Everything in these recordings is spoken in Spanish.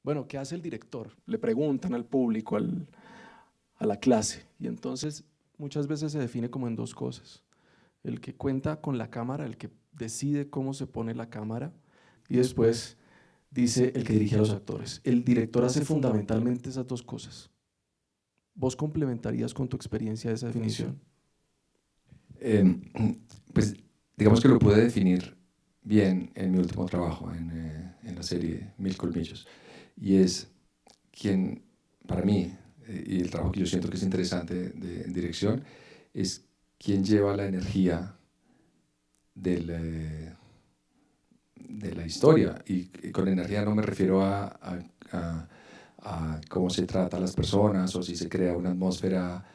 Bueno, ¿qué hace el director? Le preguntan al público, a la clase, y entonces muchas veces se define como en dos cosas: el que cuenta con la cámara, el que decide cómo se pone la cámara, y después dice el que dirige a los actores. El director hace fundamentalmente esas dos cosas. ¿Vos complementarías con tu experiencia esa definición? Eh, pues digamos que lo pude definir bien en mi último trabajo, en la serie Mil Colmillos, y es quien, para mí, y el trabajo que yo siento que es interesante en dirección, es quien lleva la energía de la historia, y con energía no me refiero a cómo se trata a las personas o si se crea una atmósfera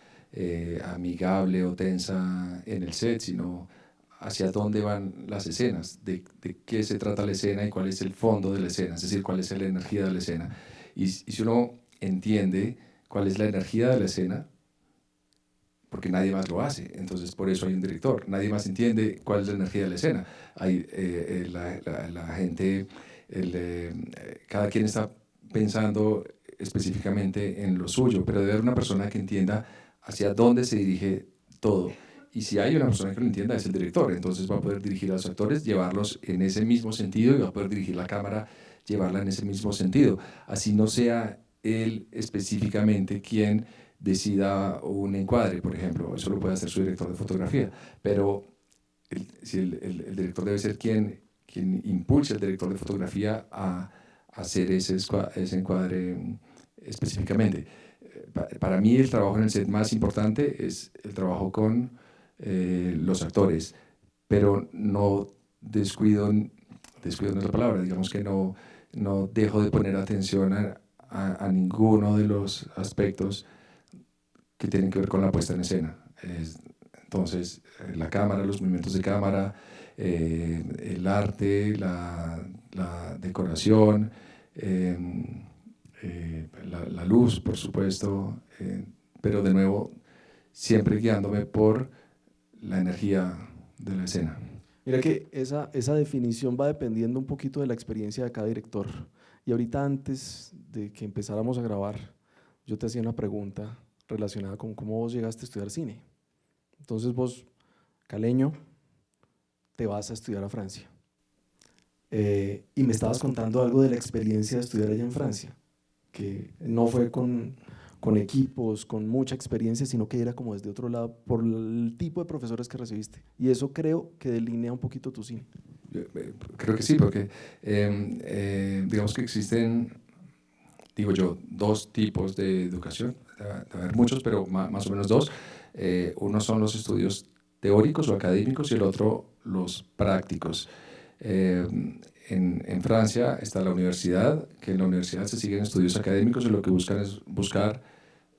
amigable o tensa en el set, sino hacia dónde van las escenas, de qué se trata la escena y cuál es el fondo de la escena, es decir, cuál es la energía de la escena. Y si uno entiende cuál es la energía de la escena, porque nadie más lo hace, entonces por eso hay un director, nadie más entiende cuál es la energía de la escena. Hay, la gente, cada quien está pensando específicamente en lo suyo, pero debe haber una persona que entienda hacia dónde se dirige todo. Y si hay una persona que lo entienda, es el director. Entonces va a poder dirigir a los actores, llevarlos en ese mismo sentido, y va a poder dirigir la cámara, llevarla en ese mismo sentido. Así no sea él específicamente quien decida un encuadre, por ejemplo. Eso lo puede hacer su director de fotografía. Pero el director debe ser quien impulse al director de fotografía a hacer ese encuadre específicamente. Para mí el trabajo en el set más importante es el trabajo con los actores, pero no descuido no es la palabra, digamos que no dejo de poner atención a ninguno de los aspectos que tienen que ver con la puesta en escena. Entonces, la cámara, los movimientos de cámara, el arte, la decoración, la luz, por supuesto, pero de nuevo, siempre guiándome por la energía de la escena. Mira que esa definición va dependiendo un poquito de la experiencia de cada director. Y ahorita, antes de que empezáramos a grabar, yo te hacía una pregunta relacionada con cómo vos llegaste a estudiar cine. Entonces vos, caleño, te vas a estudiar a Francia. Y me estabas contando algo de la experiencia de estudiar allá en Francia, que no fue con equipos, con mucha experiencia, sino que era como desde otro lado, por el tipo de profesores que recibiste. Y eso creo que delinea un poquito tu cine. Creo que sí, porque digamos que existen, digo yo, dos tipos de educación, debe haber muchos, pero más o menos dos. Uno son los estudios teóricos o académicos y el otro los prácticos. En Francia está la universidad, que en la universidad se siguen estudios académicos, y lo que buscan es buscar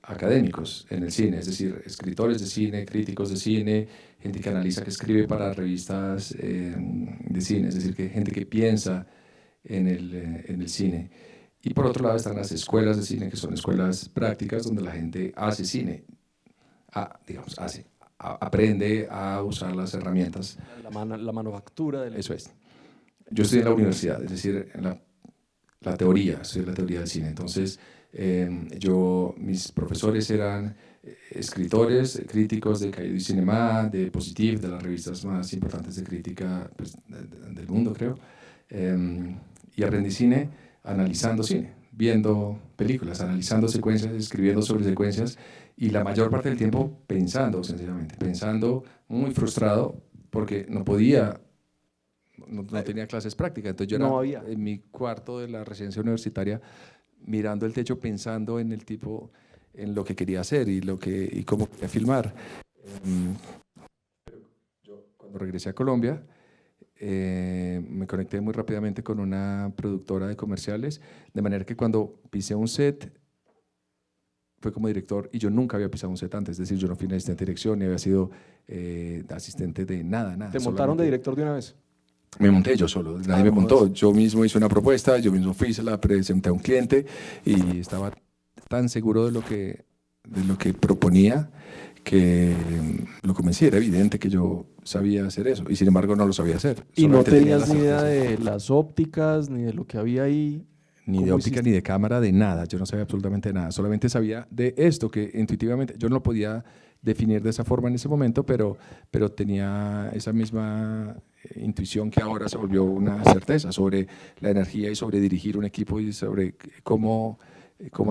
académicos en el cine, es decir, escritores de cine, críticos de cine, gente que analiza, que escribe para revistas de cine, es decir, que gente que piensa en el cine. Y por otro lado están las escuelas de cine, que son escuelas prácticas donde la gente hace cine, digamos, aprende a usar las herramientas. La manufactura. Eso es. Yo estudié en la universidad, es decir, en la teoría, estudié la teoría del cine. Entonces, mis profesores eran escritores, críticos de Cahiers du Cinéma, de Positif, de las revistas más importantes de crítica, pues, del mundo, creo. Y aprendí cine analizando cine, viendo películas, analizando secuencias, escribiendo sobre secuencias, y la mayor parte del tiempo pensando, sencillamente, pensando, muy frustrado porque no podía. No tenía clases prácticas, entonces yo era en mi cuarto de la residencia universitaria mirando el techo, pensando en el tipo, en lo que quería hacer y cómo quería filmar. Yo, cuando regresé a Colombia, me conecté muy rápidamente con una productora de comerciales, de manera que cuando pisé un set fue como director, y yo nunca había pisado un set antes, es decir, yo no fui asistente de dirección ni había sido asistente de nada. ¿Te montaron de director de una vez? Me monté yo solo, nadie me montó. Yo mismo hice una propuesta, yo mismo fui, se la presenté a un cliente y estaba tan seguro de lo que proponía que lo convencí. Era evidente que yo sabía hacer eso, y sin embargo no lo sabía hacer. ¿Y no tenías ni idea de las ópticas ni de lo que había ahí? Ni de ¿Cómo óptica, hiciste? ni de cámara, de nada. Yo no sabía absolutamente nada. Solamente sabía de esto que intuitivamente yo no lo podía definir de esa forma en ese momento, pero tenía esa misma intuición que ahora se volvió una certeza sobre la energía y sobre dirigir un equipo y sobre cómo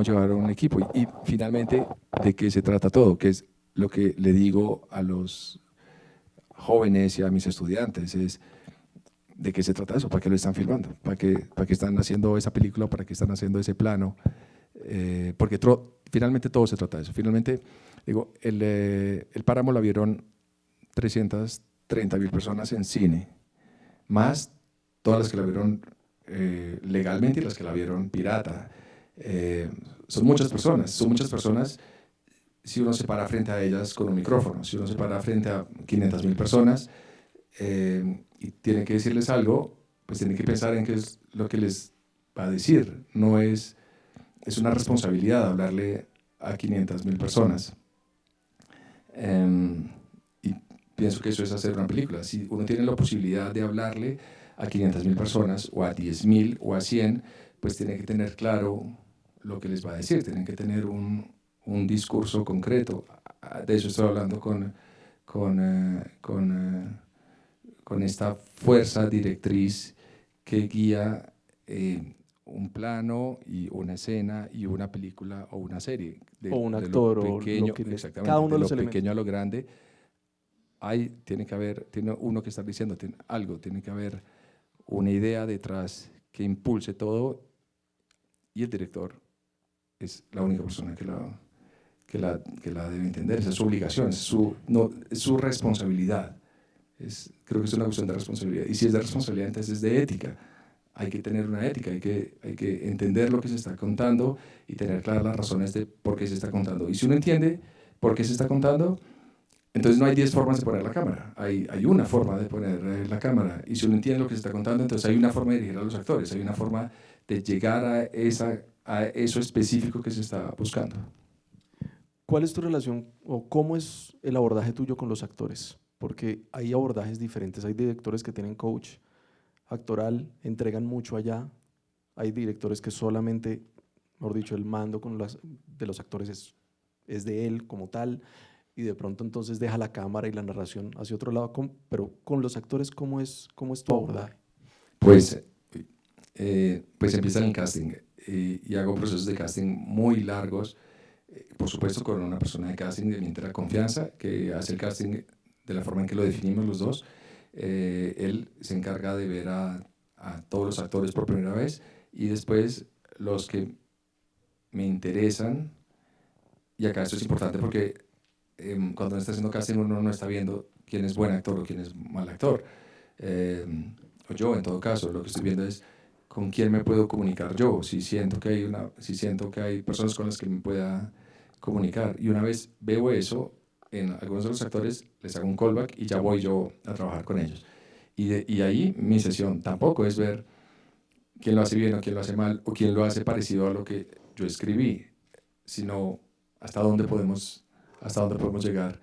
llevar a un equipo. Y finalmente, ¿de qué se trata todo? Que es lo que le digo a los jóvenes y a mis estudiantes, es ¿de qué se trata eso? ¿Para qué lo están filmando? ¿Para qué están haciendo esa película? ¿Para qué están haciendo ese plano? Porque finalmente todo se trata de eso. Finalmente, digo, el Páramo la vieron 330.000 personas en cine, más todas las que la vieron legalmente y las que la vieron pirata. Son muchas personas si uno se para frente a ellas con un micrófono, si uno se para frente a 500.000 personas y tiene que decirles algo, pues tiene que pensar en qué es lo que les va a decir. No es una responsabilidad hablarle a 500.000 personas. Y pienso que eso es hacer una película. Si uno tiene la posibilidad de hablarle a 500.000 personas, o a 10.000, o a 100, pues tiene que tener claro lo que les va a decir, tienen que tener un discurso concreto. De eso estoy hablando con esta fuerza directriz que guía un plano y una escena y una película o una serie. O un De lo actor, o pequeño, lo que cada exactamente, uno de de lo los elementos. pequeño a lo grande, tiene uno que estar diciendo algo, tiene que haber una idea detrás que impulse todo, y el director es la única persona que la debe entender. Esa es su obligación, es su responsabilidad. Creo que es una cuestión de responsabilidad. Y si es de responsabilidad, entonces es de ética. Hay que tener una ética, hay que entender lo que se está contando y tener claras las razones de por qué se está contando. Y si uno entiende por qué se está contando, entonces no hay 10 formas de poner la cámara, hay una forma de poner la cámara. Y si uno entiende lo que se está contando, entonces hay una forma de dirigir a los actores, hay una forma de llegar a eso específico que se está buscando. ¿Cuál es tu relación o cómo es el abordaje tuyo con los actores? Porque hay abordajes diferentes. Hay directores que tienen coach actoral, entregan mucho allá. Hay directores que solamente, mejor dicho, el mando de los actores es de él como tal, y de pronto entonces deja la cámara y la narración hacia otro lado. Pero con los actores, cómo es tu abordaje? Pues empieza en el casting y hago procesos de casting muy largos, por supuesto con una persona de casting de mi entera confianza que hace el casting de la forma en que lo definimos los dos. Él se encarga de ver a todos los actores por primera vez y después los que me interesan, y acá esto es importante porque cuando uno está haciendo casting uno no está viendo quién es buen actor o quién es mal actor. O yo, en todo caso, lo que estoy viendo es con quién me puedo comunicar yo, si siento que hay personas con las que me pueda comunicar. Y una vez veo eso, en algunos de los actores les hago un callback y ya voy yo a trabajar con ellos. Y ahí mi sesión tampoco es ver quién lo hace bien o quién lo hace mal o quién lo hace parecido a lo que yo escribí, sino hasta dónde podemos llegar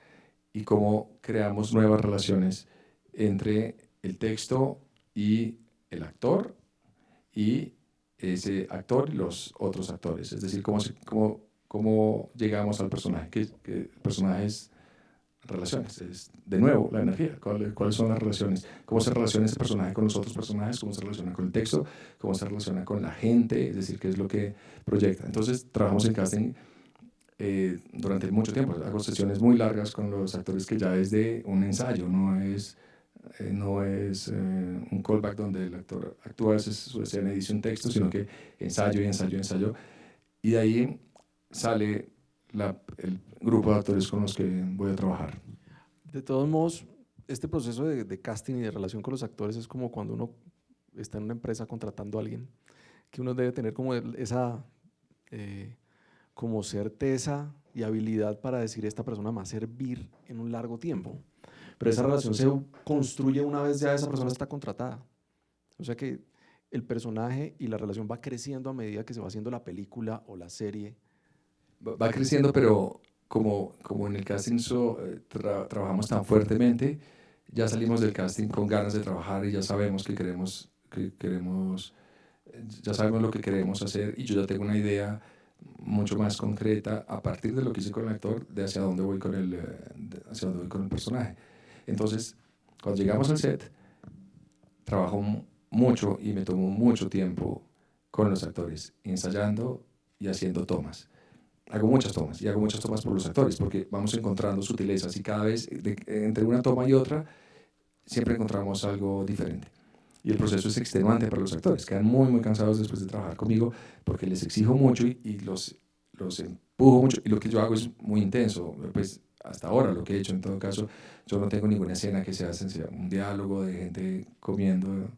y cómo creamos nuevas relaciones entre el texto y el actor y ese actor y los otros actores. Es decir, cómo llegamos al personaje, que el personaje es relaciones, es de nuevo la energía, cuáles son las relaciones, cómo se relaciona ese personaje con los otros personajes, cómo se relaciona con el texto, cómo se relaciona con la gente, es decir, qué es lo que proyecta. Entonces trabajamos en casting durante mucho tiempo, hago sesiones muy largas con los actores que ya es de un ensayo, no es un callback donde el actor actúa, hace su escena y dice un texto, sino que ensayo y ensayo y ensayo, y de ahí sale el grupo de actores con los que voy a trabajar. De todos modos, este proceso de casting y de relación con los actores es como cuando uno está en una empresa contratando a alguien, que uno debe tener como esa como certeza y habilidad para decir esta persona me va a servir en un largo tiempo. Pero esa relación se construye una vez ya esa persona está contratada. O sea que el personaje y la relación va creciendo a medida que se va haciendo la película o la serie. Va creciendo, pero como en el casting trabajamos tan fuertemente, ya salimos del casting con ganas de trabajar y ya sabemos que queremos ya sabemos lo que queremos hacer y yo ya tengo una idea mucho más concreta a partir de lo que hice con el actor, de hacia dónde voy con hacia dónde voy con el personaje. Entonces, cuando llegamos al set, trabajo mucho y me tomo mucho tiempo con los actores, ensayando y haciendo tomas. Hago muchas tomas y hago muchas tomas por los actores porque vamos encontrando sutilezas y cada vez entre una toma y otra siempre encontramos algo diferente. Y el proceso es extenuante para los actores, quedan muy cansados después de trabajar conmigo porque les exijo mucho y los empujo mucho y lo que yo hago es muy intenso, pues hasta ahora lo que he hecho en todo caso, yo no tengo ninguna escena que sea un diálogo de gente comiendo,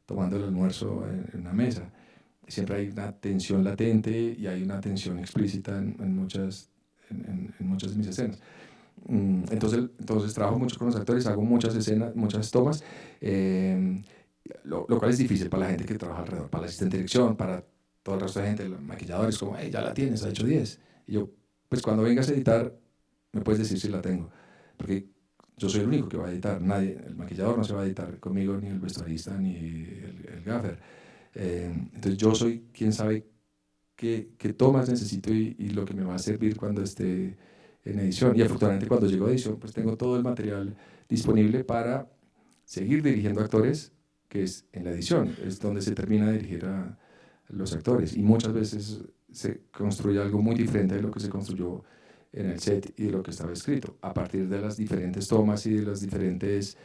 tomando el almuerzo en una mesa. Siempre hay una tensión latente y hay una tensión explícita en muchas de mis escenas. Entonces trabajo mucho con los actores, hago muchas escenas, muchas tomas, lo cual es difícil para la gente que trabaja alrededor, para la asistente de dirección, para todo el resto de gente, los maquilladores, como, hey, ya la tienes, ha hecho 10. Y yo, pues cuando vengas a editar, me puedes decir si la tengo, porque yo soy el único que va a editar, nadie, el maquillador no se va a editar conmigo, ni el vestuarista, ni el gaffer. Entonces yo soy quien sabe qué tomas necesito y lo que me va a servir cuando esté en edición. Y afortunadamente cuando llego a edición, pues tengo todo el material disponible para seguir dirigiendo actores, que es en la edición, es donde se termina de dirigir a los actores. Y muchas veces se construye algo muy diferente de lo que se construyó en el set y de lo que estaba escrito, a partir de las diferentes tomas y de los diferentes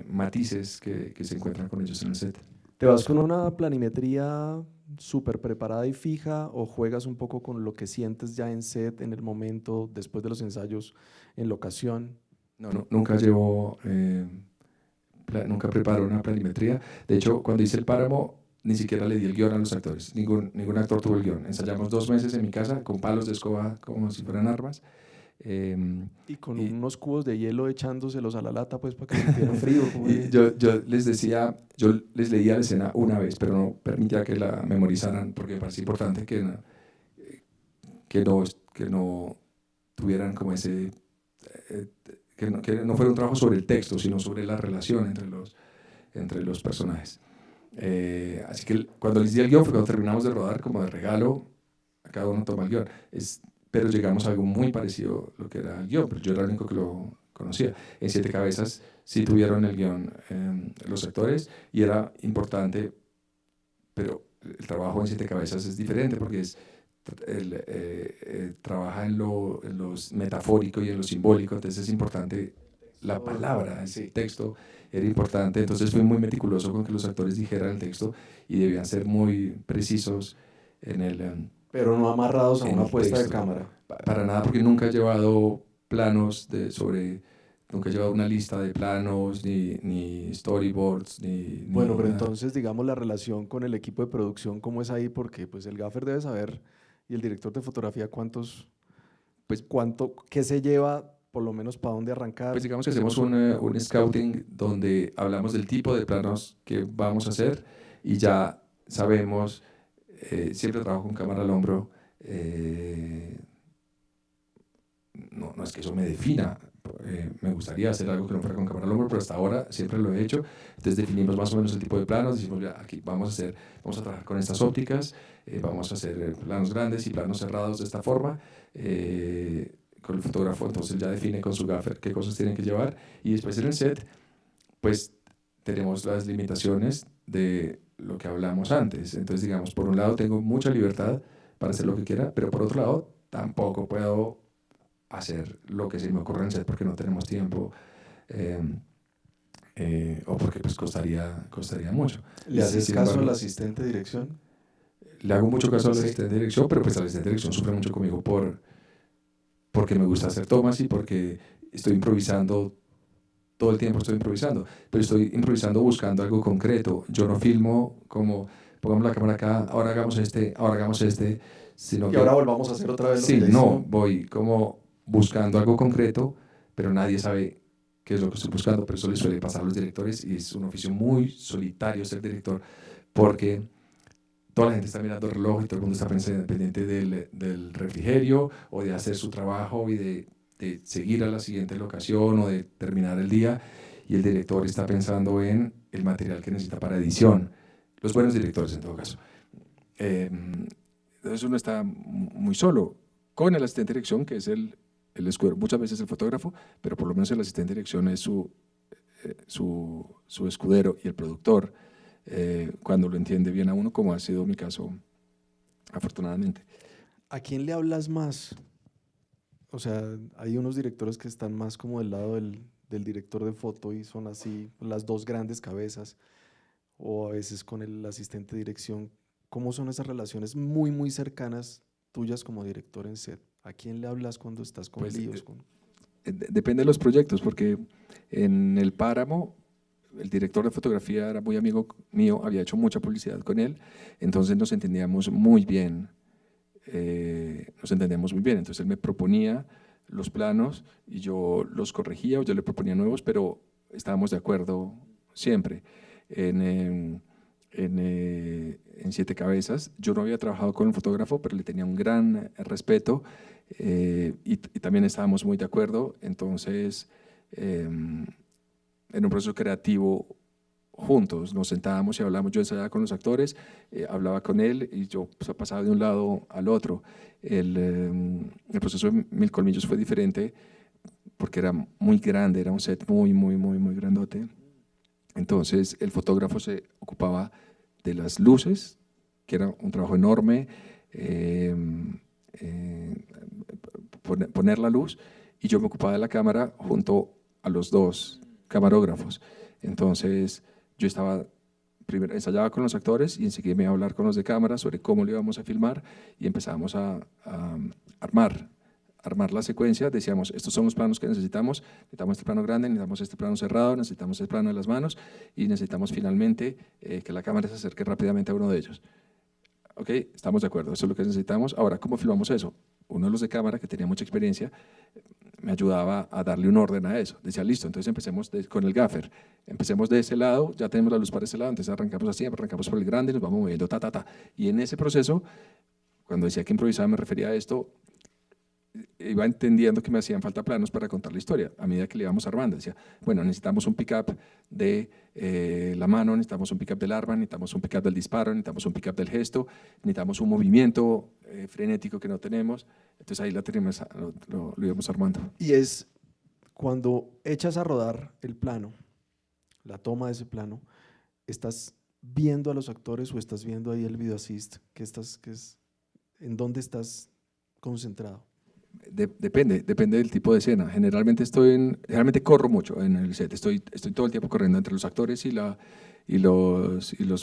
matices que se encuentran con ellos en el set. ¿Te vas con una planimetría súper preparada y fija o juegas un poco con lo que sientes ya en set, en el momento, después de los ensayos, en locación? No, nunca llevo, nunca preparo una planimetría. De hecho, cuando hice El Páramo, ni siquiera le di el guión a los actores. Ningún actor tuvo el guión. Ensayamos 2 meses en mi casa con palos de escoba como si fueran armas. Y con unos cubos de hielo echándoselos a la lata, pues, para que sintieran frío. Y yo les decía, yo les leía la escena una vez, pero no permitía que la memorizaran, porque me parece importante que no tuvieran como ese... que no fuera un trabajo sobre el texto, sino sobre la relación entre los personajes. Así que cuando les di el guión fue cuando terminamos de rodar, como de regalo, a cada uno toma el guión. Pero llegamos a algo muy parecido a lo que era el guión, pero yo era el único que lo conocía. En Siete Cabezas sí tuvieron el guión los actores y era importante, pero el trabajo en Siete Cabezas es diferente porque trabaja en lo metafórico y en lo simbólico, entonces es importante la palabra, ese texto era importante, entonces fui muy meticuloso con que los actores dijeran el texto y debían ser muy precisos en el... pero no amarrados a una puesta de cámara. Para nada, porque nunca he llevado planos nunca he llevado una lista de planos, ni storyboards, Bueno, pero nada. entonces, digamos, la relación con el equipo de producción, ¿cómo es ahí? Porque pues el gaffer debe saber, y el director de fotografía, qué se lleva, por lo menos para dónde arrancar. Pues digamos que hacemos un scouting donde hablamos del tipo de planos que vamos a hacer y ya sabemos, siempre trabajo con cámara al hombro, no es que eso me defina, me gustaría hacer algo que no fuera con cámara al hombro, pero hasta ahora siempre lo he hecho. Entonces definimos más o menos el tipo de planos, decimos, ya, aquí vamos a trabajar con estas ópticas, vamos a hacer planos grandes y planos cerrados de esta forma, con el fotógrafo, entonces ya define con su gaffer qué cosas tienen que llevar, y después en el set, pues tenemos las limitaciones de lo que hablamos antes. Entonces, digamos, por un lado tengo mucha libertad para hacer lo que quiera, pero por otro lado tampoco puedo hacer lo que se me ocurre en el set porque no tenemos tiempo o porque pues costaría mucho. ¿Le haces caso al asistente de dirección? Le hago mucho caso al asistente de dirección, pero pues el asistente de dirección sufre mucho conmigo porque me gusta hacer tomas y porque estoy improvisando, todo el tiempo estoy improvisando, pero estoy improvisando buscando algo concreto. Yo no filmo como, pongamos la cámara acá, ahora hagamos este, sino y ahora volvamos a hacer otra vez. Sí, no, voy como buscando algo concreto, pero nadie sabe qué es lo que estoy buscando, pero eso le suele pasar a los directores y es un oficio muy solitario ser director, porque toda la gente está mirando el reloj y todo el mundo está pendiente del refrigerio o de hacer su trabajo y de seguir a la siguiente locación o de terminar el día, y el director está pensando en el material que necesita para edición. los buenos directores en todo caso. Entonces uno está muy solo, con el asistente de dirección, que es el escudero, muchas veces el fotógrafo, pero por lo menos el asistente de dirección es su escudero, y el productor, cuando lo entiende bien a uno, como ha sido mi caso, afortunadamente. ¿A quién le hablas más? O sea, hay unos directores que están más como del lado del director de foto y son así las dos grandes cabezas, o a veces con el asistente de dirección. ¿Cómo son esas relaciones muy, muy cercanas tuyas como director en set? ¿A quién le hablas cuando estás con Pues, líos? depende de los proyectos, porque en El Páramo el director de fotografía era muy amigo mío, había hecho mucha publicidad con él, entonces nos entendíamos muy bien. Entonces él me proponía los planos y yo los corregía, o yo le proponía nuevos, pero estábamos de acuerdo siempre. En Siete Cabezas yo no había trabajado con un fotógrafo, pero le tenía un gran respeto, y también estábamos muy de acuerdo. Entonces, en un proceso creativo juntos, nos sentábamos y hablábamos, yo ensayaba con los actores, hablaba con él, y yo pues, pasaba de un lado al otro. El proceso de Mil Colmillos fue diferente porque era muy grande, era un set muy grandote. Entonces el fotógrafo se ocupaba de las luces, que era un trabajo enorme, eh, poner la luz, y yo me ocupaba de la cámara junto a los dos camarógrafos. Entonces yo estaba, primero ensayaba con los actores y enseguida me iba a hablar con los de cámara sobre cómo lo íbamos a filmar, y empezábamos a armar la secuencia. Decíamos, estos son los planos que necesitamos este plano grande, necesitamos este plano cerrado, necesitamos el plano de las manos, y necesitamos finalmente que la cámara se acerque rápidamente a uno de ellos. Ok, estamos de acuerdo, eso es lo que necesitamos. Ahora, ¿cómo filmamos eso? Uno de los de cámara, que tenía mucha experiencia, me ayudaba a darle un orden a eso. Decía, listo, entonces empecemos con el gaffer. Empecemos de ese lado, ya tenemos la luz para ese lado, entonces arrancamos así, arrancamos por el grande y nos vamos moviendo, ta, ta, ta. Y en ese proceso, cuando decía que improvisaba, me refería a esto, iba entendiendo que me hacían falta planos para contar la historia. A medida que le íbamos armando, decía, bueno, necesitamos un pick-up de la mano, necesitamos un pick-up del arma, necesitamos un pick-up del disparo, necesitamos un pick-up del gesto, necesitamos un movimiento frenético que no tenemos. Entonces ahí lo íbamos armando. Y es cuando echas a rodar el plano, la toma de ese plano, ¿estás viendo a los actores o estás viendo ahí el video assist? ¿En dónde estás concentrado? Depende del tipo de escena. Generalmente corro mucho en el set. Estoy todo el tiempo corriendo entre los actores y los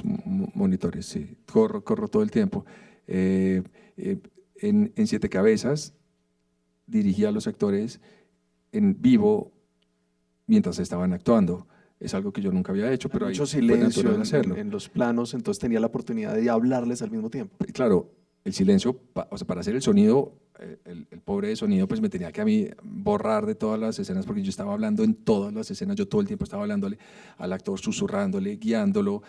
monitores. Sí, corro todo el tiempo. En Siete Cabezas dirigía a los actores en vivo mientras estaban actuando. Es algo que yo nunca había hecho, pero mucho ahí fue silencio natural hacerlo. en los planos, entonces tenía la oportunidad de hablarles al mismo tiempo. Claro, el silencio, o sea, para hacer el sonido, el pobre de sonido pues me tenía que a mí borrar de todas las escenas, porque yo estaba hablando en todas las escenas, yo todo el tiempo estaba hablándole al actor, susurrándole, guiándolo,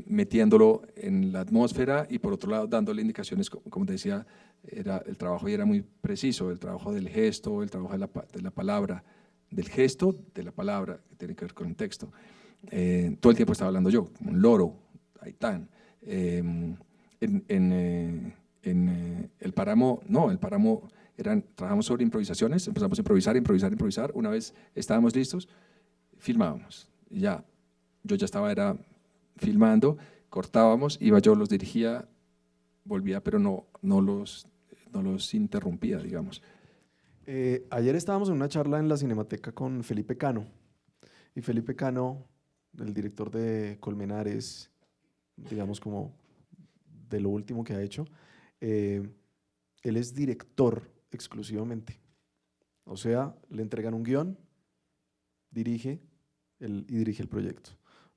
metiéndolo en la atmósfera, y por otro lado dándole indicaciones, como te decía, el trabajo y era muy preciso, el trabajo del gesto, el trabajo de la palabra, del gesto, de la palabra, que tiene que ver con el texto. Todo el tiempo estaba hablando yo, como un loro, ahí tan. El Páramo, no, el Páramo trabajamos sobre improvisaciones, empezamos a improvisar. Una vez estábamos listos, filmábamos. Y ya, yo ya estaba filmando, cortábamos, iba yo, los dirigía, volvía, pero no los interrumpía, digamos. Ayer estábamos en una charla en la Cinemateca con Felipe Cano. Y Felipe Cano, el director de Colmenares, digamos como de lo último que ha hecho, él es director exclusivamente. O sea, le entregan un guión, dirige y dirige el proyecto.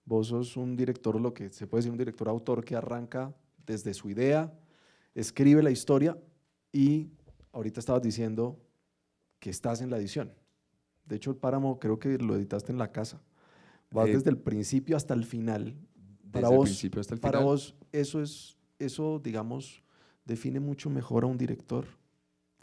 Vos sos un director, lo que se puede decir un director autor, que arranca desde su idea, escribe la historia, y ahorita estabas diciendo que estás en la edición. De hecho, el Páramo creo que lo editaste en la casa. Vas desde el principio hasta el final. Desde el principio hasta el final. Para vos, eso, digamos, define mucho mejor a un director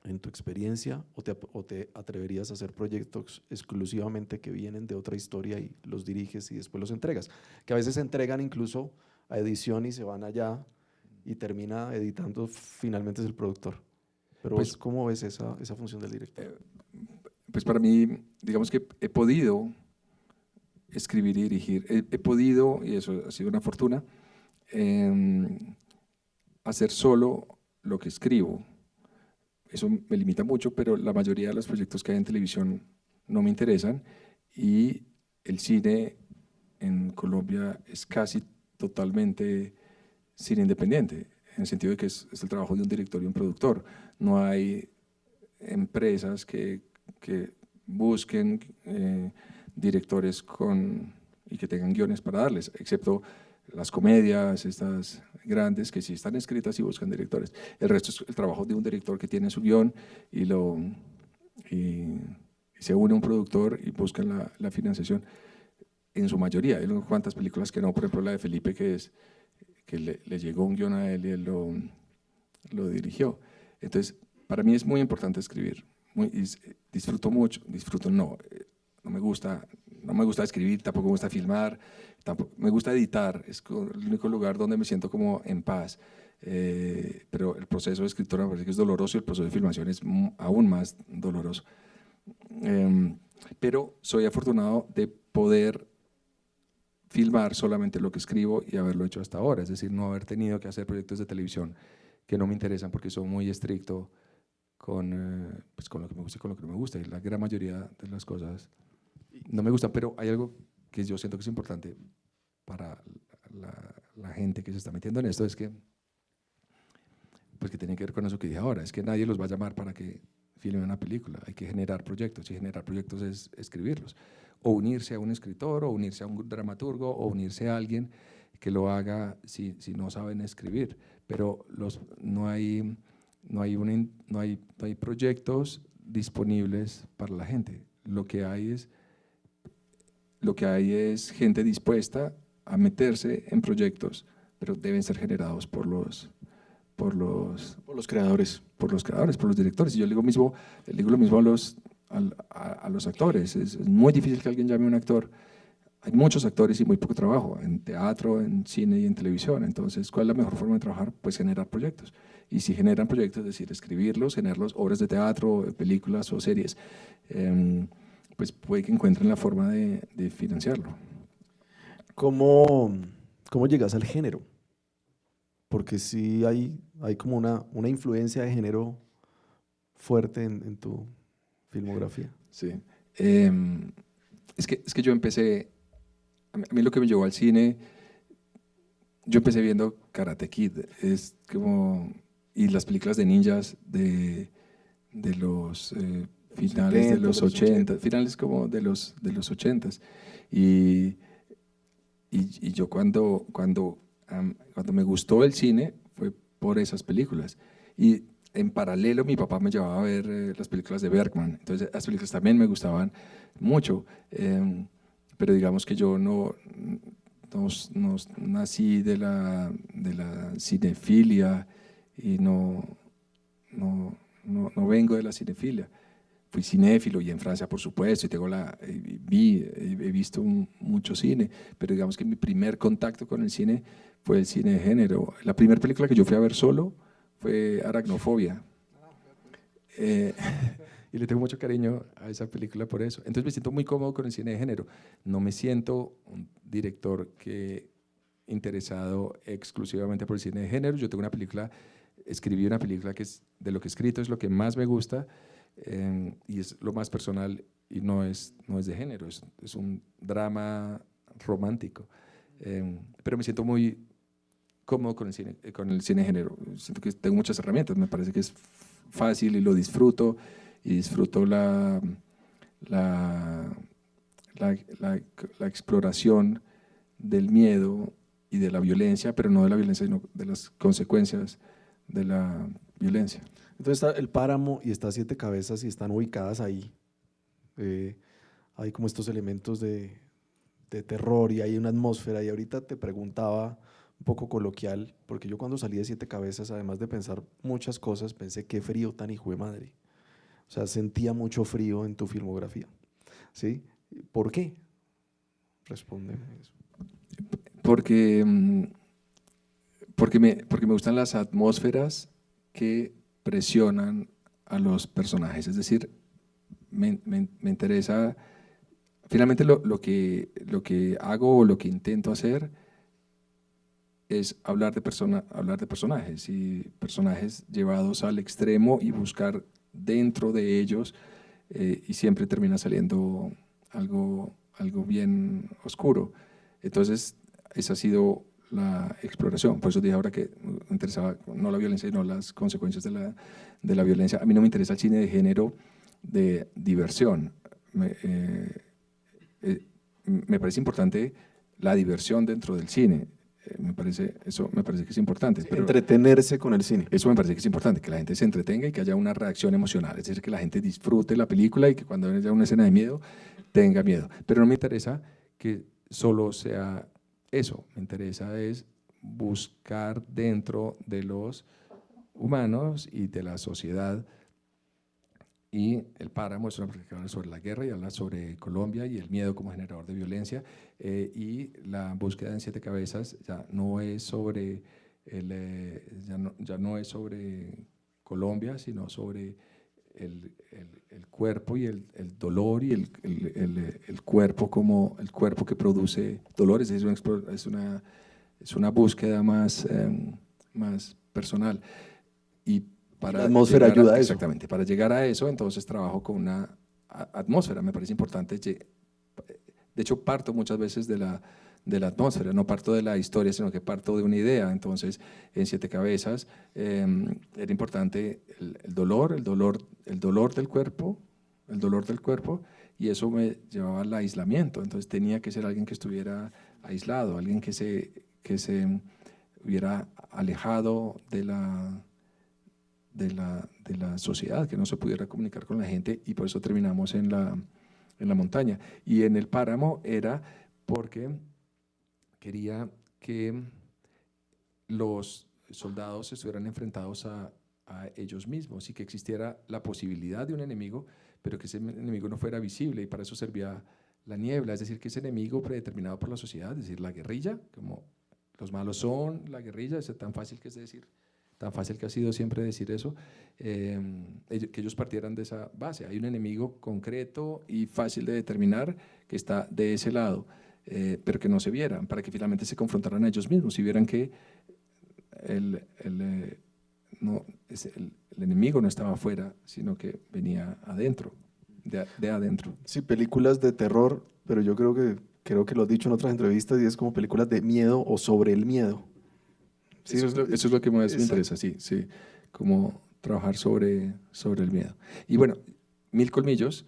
en tu experiencia, o te atreverías a hacer proyectos exclusivamente que vienen de otra historia y los diriges y después los entregas, que a veces se entregan incluso a edición y se van allá y termina editando, finalmente es el productor. Pero Pues, vos, ¿cómo ves esa función del director? Pues para mí, digamos que he podido escribir y dirigir, he podido, y eso ha sido una fortuna, hacer solo lo que escribo. Eso me limita mucho, pero la mayoría de los proyectos que hay en televisión no me interesan y el cine en Colombia es casi totalmente cine independiente, en el sentido de que es el trabajo de un director y un productor. No hay empresas que busquen directores y que tengan guiones para darles, excepto las comedias, estas grandes que sí están escritas y buscan directores. El resto es el trabajo de un director que tiene su guión y se une a un productor y buscan la financiación. En su mayoría, hay unas cuantas películas que no, por ejemplo la de Felipe, que le llegó un guión a él y él lo dirigió. Entonces, para mí es muy importante escribir. Disfruto mucho, no me gusta escribir, tampoco me gusta filmar, tampoco, me gusta editar, es el único lugar donde me siento como en paz. Pero el proceso de escritura me parece que es doloroso y el proceso de filmación es aún más doloroso. Pero soy afortunado de poder filmar solamente lo que escribo y haberlo hecho hasta ahora, es decir, no haber tenido que hacer proyectos de televisión que no me interesan porque soy muy estricto pues con lo que me gusta y con lo que no me gusta, y la gran mayoría de las cosas no me gustan, pero hay algo que yo siento que es importante para la gente que se está metiendo en esto, es que, pues que tiene que ver con eso que dije ahora, es que nadie los va a llamar para que filmen una película, hay que generar proyectos, y generar proyectos es escribirlos, o unirse a un escritor, o unirse a un dramaturgo, o unirse a alguien que lo haga si no saben escribir, pero no hay proyectos disponibles para la gente. Lo que hay es gente dispuesta a meterse en proyectos, pero deben ser generados por los creadores. por los directores. Y yo le digo lo mismo a los actores. Es muy difícil que alguien llame a un actor. Hay muchos actores y muy poco trabajo en teatro, en cine y en televisión. Entonces, ¿cuál es la mejor forma de trabajar? Pues generar proyectos. Y si generan proyectos, es decir, escribirlos, generarlos, obras de teatro, películas o series, pues puede que encuentren la forma de financiarlo. ¿Cómo llegas al género? Porque sí hay como una influencia de género fuerte en tu filmografía. Sí. Es que yo empecé, a mí lo que me llevó al cine, yo empecé viendo Karate Kid, es como, y las películas de ninjas de los finales de los 80, finales como de los 80. Y yo cuando me gustó el cine fue por esas películas. Y en paralelo mi papá me llevaba a ver las películas de Bergman, entonces las películas también me gustaban mucho, pero digamos que yo no nací de la cinefilia y no vengo de la cinefilia. Fui cinéfilo y en Francia, por supuesto, y he visto mucho cine, pero digamos que mi primer contacto con el cine fue el cine de género. La primera película que yo fui a ver solo fue Aracnofobia. Y le tengo mucho cariño a esa película por eso. Entonces me siento muy cómodo con el cine de género. No me siento un director interesado exclusivamente por el cine de género. Yo escribí una película que es de lo que he escrito, es lo que más me gusta, y es lo más personal y no es de género, es un drama romántico. Pero me siento muy cómodo con el cine de género. Siento que tengo muchas herramientas, me parece que es fácil y lo disfruto, y disfruto la exploración del miedo y de la violencia, pero no de la violencia, sino de las consecuencias de la violencia. Entonces está el Páramo y está Siete Cabezas y están ubicadas ahí. Hay como estos elementos de terror y hay una atmósfera. Y ahorita te preguntaba un poco coloquial, porque yo cuando salí de Siete Cabezas, además de pensar muchas cosas, pensé qué frío tan hijo de madre. O sea, sentía mucho frío en tu filmografía. ¿Sí? ¿Por qué? Respóndeme eso. Porque porque me gustan las atmósferas que presionan a los personajes, es decir, me interesa, finalmente lo que hago o lo que intento hacer es hablar de personajes y personajes llevados al extremo y buscar dentro de ellos y siempre termina saliendo algo bien oscuro. Entonces, esa ha sido la exploración. Por eso dije ahora que me interesaba no la violencia, sino las consecuencias de la violencia. A mí no me interesa el cine de género de diversión. Me parece importante la diversión dentro del cine. Eso me parece que es importante. Sí, pero entretenerse con el cine. eso me parece que es importante, que la gente se entretenga y que haya una reacción emocional. Es decir, que la gente disfrute la película y que cuando haya una escena de miedo, tenga miedo. Pero no me interesa que solo sea eso. Me interesa es buscar dentro de los humanos y de la sociedad. Y El Páramo es una película que habla sobre la guerra y habla sobre Colombia y el miedo como generador de violencia. Y La búsqueda en siete cabezas ya no es sobre, ya no es sobre Colombia, sino sobre el cuerpo y el dolor y el cuerpo como el cuerpo que produce dolores. Es una búsqueda más personal. Y La atmósfera llegar ayuda a eso. exactamente, para llegar a eso, entonces trabajo con una atmósfera, me parece importante. De hecho, parto muchas veces de la atmósfera, no parto de la historia, sino que parto de una idea. Entonces, en Siete Cabezas era importante el dolor del cuerpo, y eso me llevaba al aislamiento. Entonces, tenía que ser alguien que estuviera aislado, alguien que se hubiera alejado de la sociedad, que no se pudiera comunicar con la gente, y por eso terminamos en la montaña. Y en el páramo era porque quería que los soldados estuvieran enfrentados a ellos mismos y que existiera la posibilidad de un enemigo, pero que ese enemigo no fuera visible, y para eso servía la niebla, es decir, que ese enemigo predeterminado por la sociedad, es decir, la guerrilla, como los malos son la guerrilla, es tan fácil que es decir, tan fácil que ha sido siempre decir eso, que ellos partieran de esa base. Hay un enemigo concreto y fácil de determinar que está de ese lado, pero que no se vieran, para que finalmente se confrontaran a ellos mismos y vieran que el enemigo no estaba afuera, sino que venía adentro, de adentro. Sí, películas de terror, pero yo creo que lo has dicho en otras entrevistas y es como películas de miedo o sobre el miedo. Sí, Eso es lo que más me interesa, sí, como trabajar sobre el miedo. Y bueno, Mil Colmillos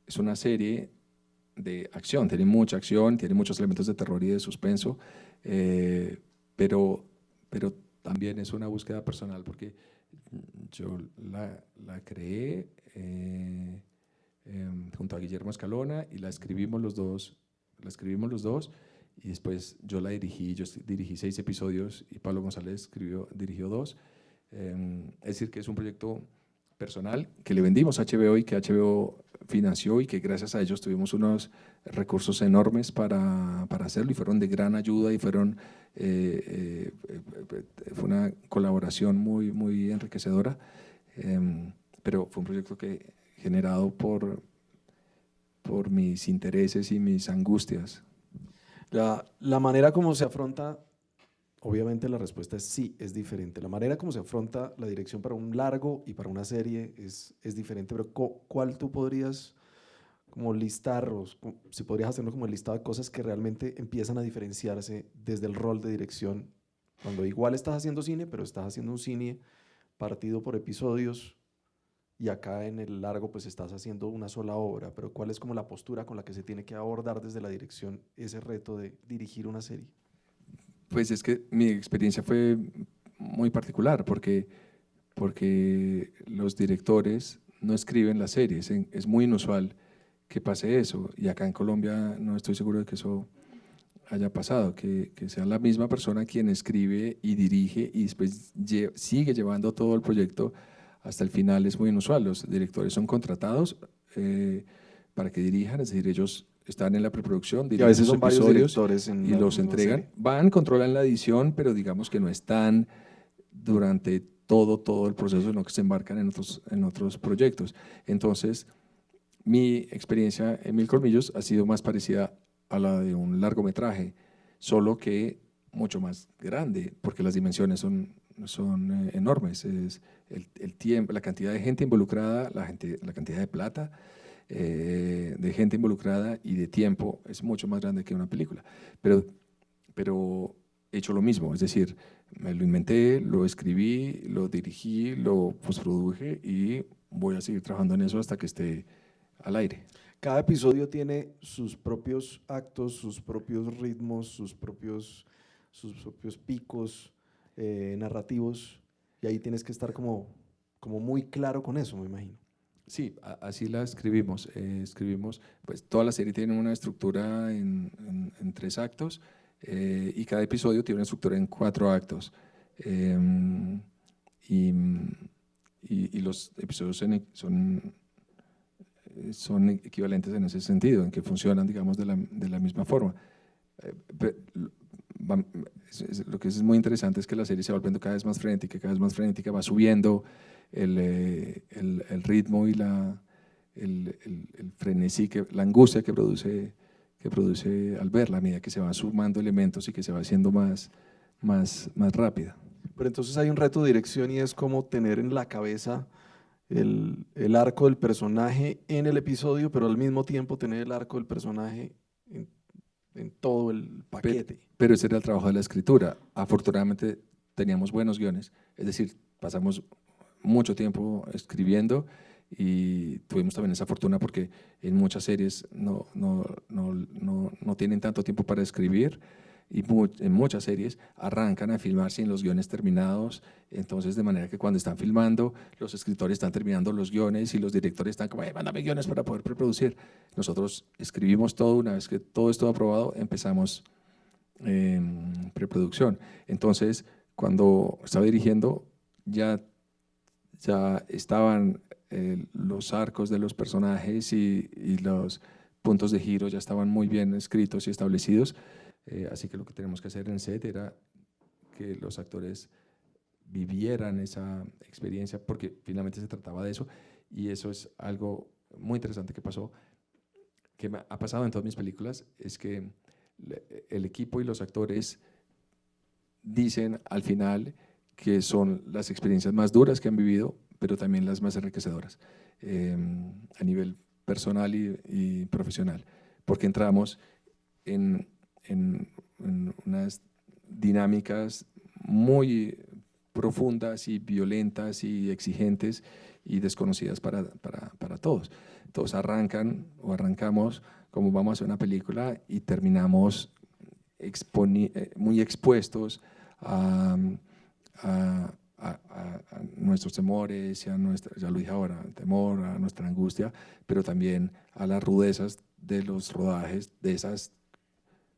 es una serie de acción, tiene mucha acción, tiene muchos elementos de terror y de suspenso, pero también es una búsqueda personal, porque yo la creé junto a Guillermo Escalona y la escribimos los dos, y después yo la dirigí, yo dirigí 6 episodios y Pablo González dirigió 2. Es decir, que es un proyecto personal que le vendimos a HBO y que HBO financió, y que gracias a ellos tuvimos unos recursos enormes para hacerlo, y fueron de gran ayuda, y fue una colaboración muy enriquecedora, pero fue un proyecto generado por mis intereses y mis angustias. La manera como se afronta, obviamente la respuesta es sí, es diferente. La manera como se afronta la dirección para un largo y para una serie es diferente, pero ¿cuál tú podrías como listar, o si podrías hacerlo como el listado de cosas que realmente empiezan a diferenciarse desde el rol de dirección, cuando igual estás haciendo cine, pero estás haciendo un cine partido por episodios, y acá en el largo pues estás haciendo una sola obra, pero ¿cuál es como la postura con la que se tiene que abordar desde la dirección ese reto de dirigir una serie? Pues es que mi experiencia fue muy particular, porque los directores no escriben las series, es muy inusual que pase eso, y acá en Colombia no estoy seguro de que eso haya pasado, que sea la misma persona quien escribe y dirige y después sigue llevando todo el proyecto hasta el final. Es muy inusual. Los directores son contratados para que dirijan, es decir, ellos están en la preproducción, Y a dirigen veces sus son varios episodios directores en y la los misma entregan. serie. Van, controlan la edición, pero digamos que no están durante todo el proceso, sino que se embarcan en otros proyectos. Entonces, mi experiencia en Mil Colmillos ha sido más parecida a la de un largometraje, solo que mucho más grande, porque las dimensiones son enormes. Es el tiempo, la cantidad de gente involucrada, la cantidad de plata, de gente involucrada y de tiempo es mucho más grande que una película. Pero he hecho lo mismo, es decir, me lo inventé, lo escribí, lo dirigí, lo postproduje y voy a seguir trabajando en eso hasta que esté al aire. Cada episodio tiene sus propios actos, sus propios ritmos, sus propios picos narrativos, y ahí tienes que estar como muy claro con eso, me imagino. Sí, así la escribimos. Escribimos, pues toda la serie tiene una estructura en 3 actos y cada episodio tiene una estructura en 4 actos. Y, y los episodios son equivalentes en ese sentido, en que funcionan, digamos, de la misma forma. Lo que es muy interesante es que la serie se va volviendo cada vez más frenética, va subiendo el ritmo y el frenesí, la angustia que produce al verla, a medida que se van sumando elementos y que se va haciendo más rápida. Pero entonces hay un reto de dirección y es como tener en la cabeza el arco del personaje en el episodio, pero al mismo tiempo tener el arco del personaje en todo el paquete. Pero ese era el trabajo de la escritura. Afortunadamente teníamos buenos guiones, es decir, pasamos mucho tiempo escribiendo y tuvimos también esa fortuna porque en muchas series no tienen tanto tiempo para escribir y en muchas series arrancan a filmar sin los guiones terminados, entonces de manera que cuando están filmando los escritores están terminando los guiones y los directores están como, mándame guiones para poder preproducir. Nosotros escribimos todo, una vez que todo estuvo aprobado empezamos preproducción. Entonces cuando estaba dirigiendo ya estaban los arcos de los personajes y los puntos de giro ya estaban muy bien escritos y establecidos. Así que lo que tenemos que hacer en set era que los actores vivieran esa experiencia, porque finalmente se trataba de eso, y eso es algo muy interesante que pasó, que me ha pasado en todas mis películas, es que el equipo y los actores dicen al final que son las experiencias más duras que han vivido, pero también las más enriquecedoras a nivel personal y profesional, porque entramos en unas dinámicas muy profundas y violentas y exigentes y desconocidas para todos. Todos arrancan o arrancamos como vamos a hacer una película y terminamos muy expuestos a nuestros temores, ya lo dije ahora, al temor, a nuestra angustia, pero también a las rudezas de los rodajes, de esas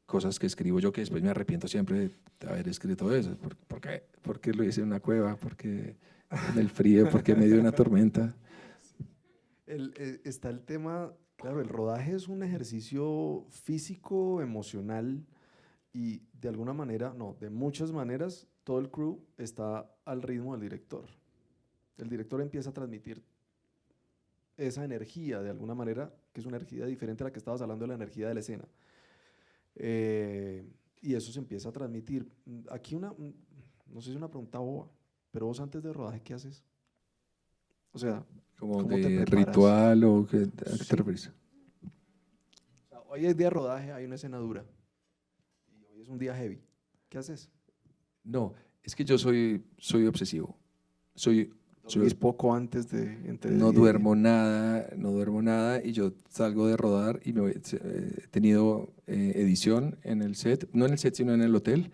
cosas que escribo yo que después me arrepiento siempre de haber escrito eso. ¿Por qué lo hice en una cueva? ¿Por qué en el frío? ¿Por qué en medio de una tormenta? Está el tema, claro, el rodaje es un ejercicio físico, emocional y de alguna manera, no, de muchas maneras, todo el crew está al ritmo del director. El director empieza a transmitir esa energía de alguna manera, que es una energía diferente a la que estabas hablando de la energía de la escena. Y eso se empieza a transmitir. Aquí no sé si es una pregunta boba, pero vos antes de rodaje, ¿qué haces? O sea, ¿Como ¿cómo te de preparas? ritual o a qué te Sí. refieres? O sea, hoy es día de rodaje, hay una escena dura. Y hoy es un día heavy. ¿Qué haces? No, es que yo soy obsesivo. ¿Dormís poco antes de entre No 10 y 10? no duermo nada y yo salgo de rodar y he tenido edición en el set, no en el set sino en el hotel,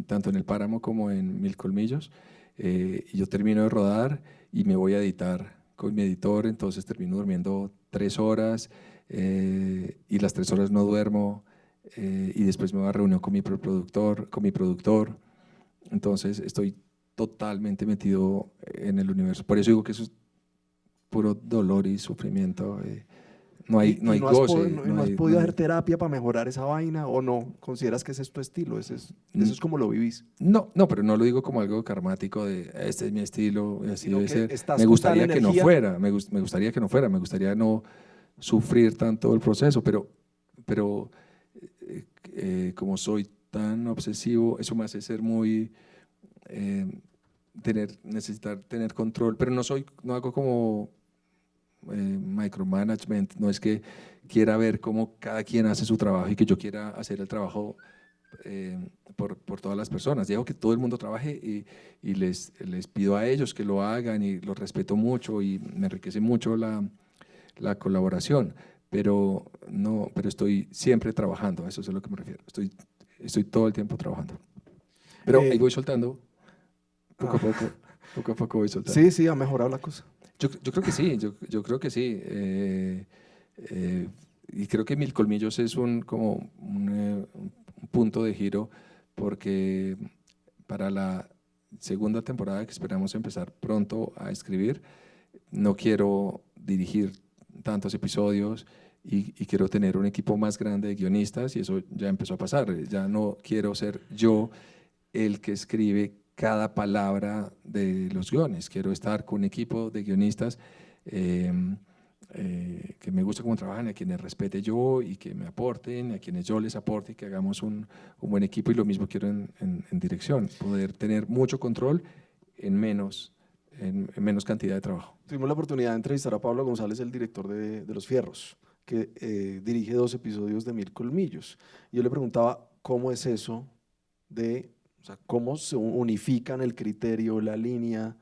tanto en el Páramo como en Mil Colmillos, y yo termino de rodar y me voy a editar con mi editor, entonces termino durmiendo 3 horas y las 3 horas no duermo y después me voy a reunión con mi productor, entonces estoy totalmente metido en el universo. Por eso digo que eso es puro dolor y sufrimiento. no hay goce. ¿No has podido hacer terapia para mejorar esa vaina o no? ¿Consideras que ese es tu estilo? Eso es como lo vivís. No, pero no lo digo como algo karmático de este es mi estilo y así Sino debe que ser. estás Me con tal gustaría que no energía. fuera, me gustaría que no fuera, me gustaría no sufrir tanto el proceso, pero como soy tan obsesivo, eso me hace ser muy, eh, necesitar tener control, pero no hago como micromanagement, no es que quiera ver cómo cada quien hace su trabajo y que yo quiera hacer el trabajo por todas las personas. Dejo que todo el mundo trabaje y les pido a ellos que lo hagan y los respeto mucho y me enriquece mucho la colaboración, pero estoy siempre trabajando, a eso es a lo que me refiero. Estoy todo el tiempo trabajando. Pero ahí voy soltando, poco a poco voy soltando. Sí, ha mejorado la cosa. Yo creo que sí, yo creo que sí. Y creo que Mil Colmillos es como un punto de giro porque para la segunda temporada que esperamos empezar pronto a escribir, no quiero dirigir tantos episodios y quiero tener un equipo más grande de guionistas y eso ya empezó a pasar. Ya no quiero ser yo el que escribe cada palabra de los guiones. Quiero estar con un equipo de guionistas que me gusta cómo trabajan, a quienes respete yo y que me aporten, a quienes yo les aporte y que hagamos un buen equipo. Y lo mismo quiero en dirección, poder tener mucho control en menos cantidad de trabajo. Tuvimos la oportunidad de entrevistar a Pablo González, el director de Los Fierros, que dirige 2 episodios de Mil Colmillos. Y yo le preguntaba cómo es eso o sea, cómo se unifican el criterio, la línea,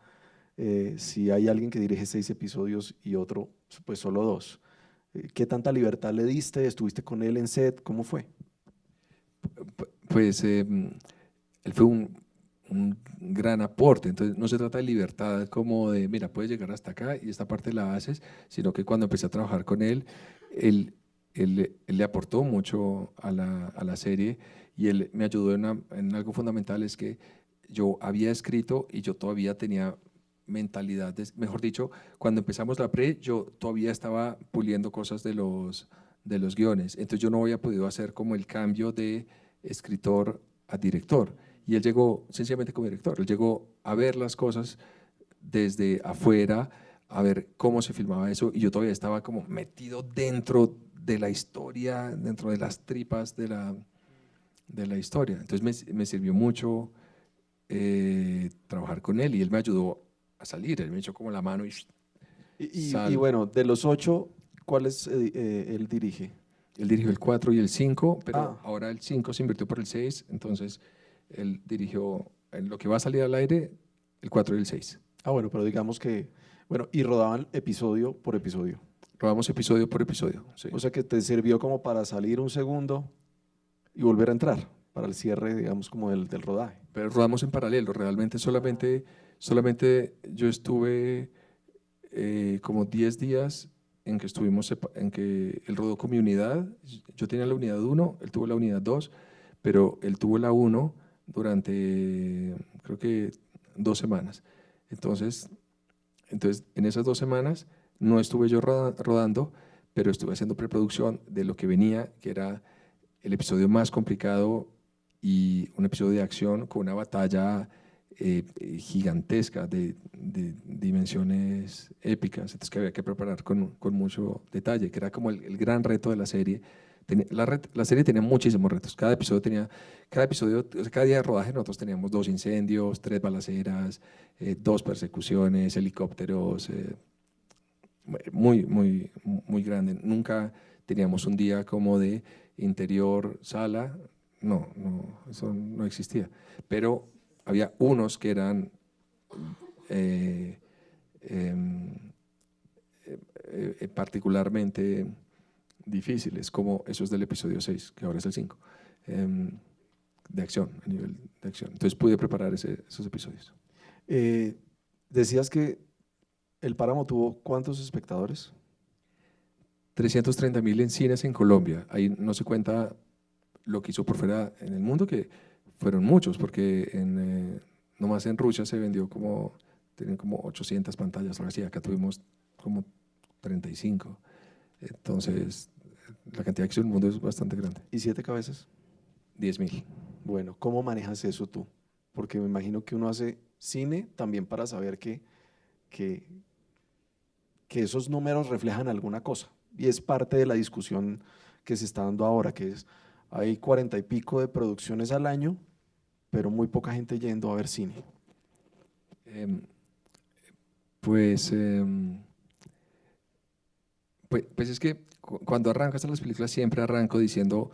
si hay alguien que dirige 6 episodios y otro, pues solo 2. ¿Qué tanta libertad le diste? ¿Estuviste con él en set? ¿Cómo fue? Pues él fue un gran aporte. Entonces, no se trata de libertad como de, mira, puedes llegar hasta acá y esta parte la haces, sino que cuando empecé a trabajar con él, él le aportó mucho a la serie y él me ayudó en algo fundamental, es que yo había escrito y yo todavía tenía mentalidad, mejor dicho, cuando empezamos la pre, yo todavía estaba puliendo cosas de los guiones, entonces yo no había podido hacer como el cambio de escritor a director. Y él llegó sencillamente como director, él llegó a ver las cosas desde afuera, a ver cómo se filmaba eso, y yo todavía estaba como metido dentro de la historia, dentro de las tripas de la historia. Entonces me sirvió mucho trabajar con él y él me ayudó a salir, él me echó como la mano y Y bueno, de los 8, ¿cuáles él dirige? Él dirigió el 4 y el 5, pero ahora el 5 se invirtió por el 6, entonces él dirigió en lo que va a salir al aire el 4 y el 6. Bueno, pero digamos que, bueno, y rodaban episodio por episodio. Rodamos episodio por episodio, sí. O sea que te sirvió como para salir un segundo y volver a entrar, para el cierre, digamos, como del rodaje. Pero rodamos en paralelo, realmente solamente yo estuve como 10 días en que en que él rodó con mi unidad. Yo tenía la unidad 1, él tuvo la unidad 2, pero él tuvo la 1 durante, creo que 2 semanas. Entonces, en esas 2 semanas no estuve yo rodando, pero estuve haciendo preproducción de lo que venía, que era el episodio más complicado y un episodio de acción con una batalla gigantesca de dimensiones épicas, entonces que había que preparar con mucho detalle, que era como el gran reto de la serie. La serie tenía muchísimos retos, cada episodio, cada día de rodaje nosotros teníamos 2 incendios, 3 balaceras, 2 persecuciones, helicópteros, muy grande. Nunca teníamos un día como de interior, sala, no, eso no existía, pero había unos que eran particularmente difíciles, como esos del episodio 6, que ahora es el 5, de acción, a nivel de acción. Entonces pude preparar esos episodios. Decías que El Páramo tuvo ¿cuántos espectadores? 330.000 en cines en Colombia. Ahí no se cuenta lo que hizo por fuera en el mundo, que fueron muchos, porque nomás en Rusia se vendió tienen como 800 pantallas, algo así. Acá tuvimos como 35. Entonces, la cantidad de acción en el mundo es bastante grande. ¿Y 7 cabezas? 10.000. Bueno, ¿cómo manejas eso tú? Porque me imagino que uno hace cine también para saber que, que esos números reflejan alguna cosa. Y es parte de la discusión que se está dando ahora, que es, hay 40 y pico de producciones al año, pero muy poca gente yendo a ver cine. Em, pues, pues es que cuando arrancas a las películas siempre arranco diciendo,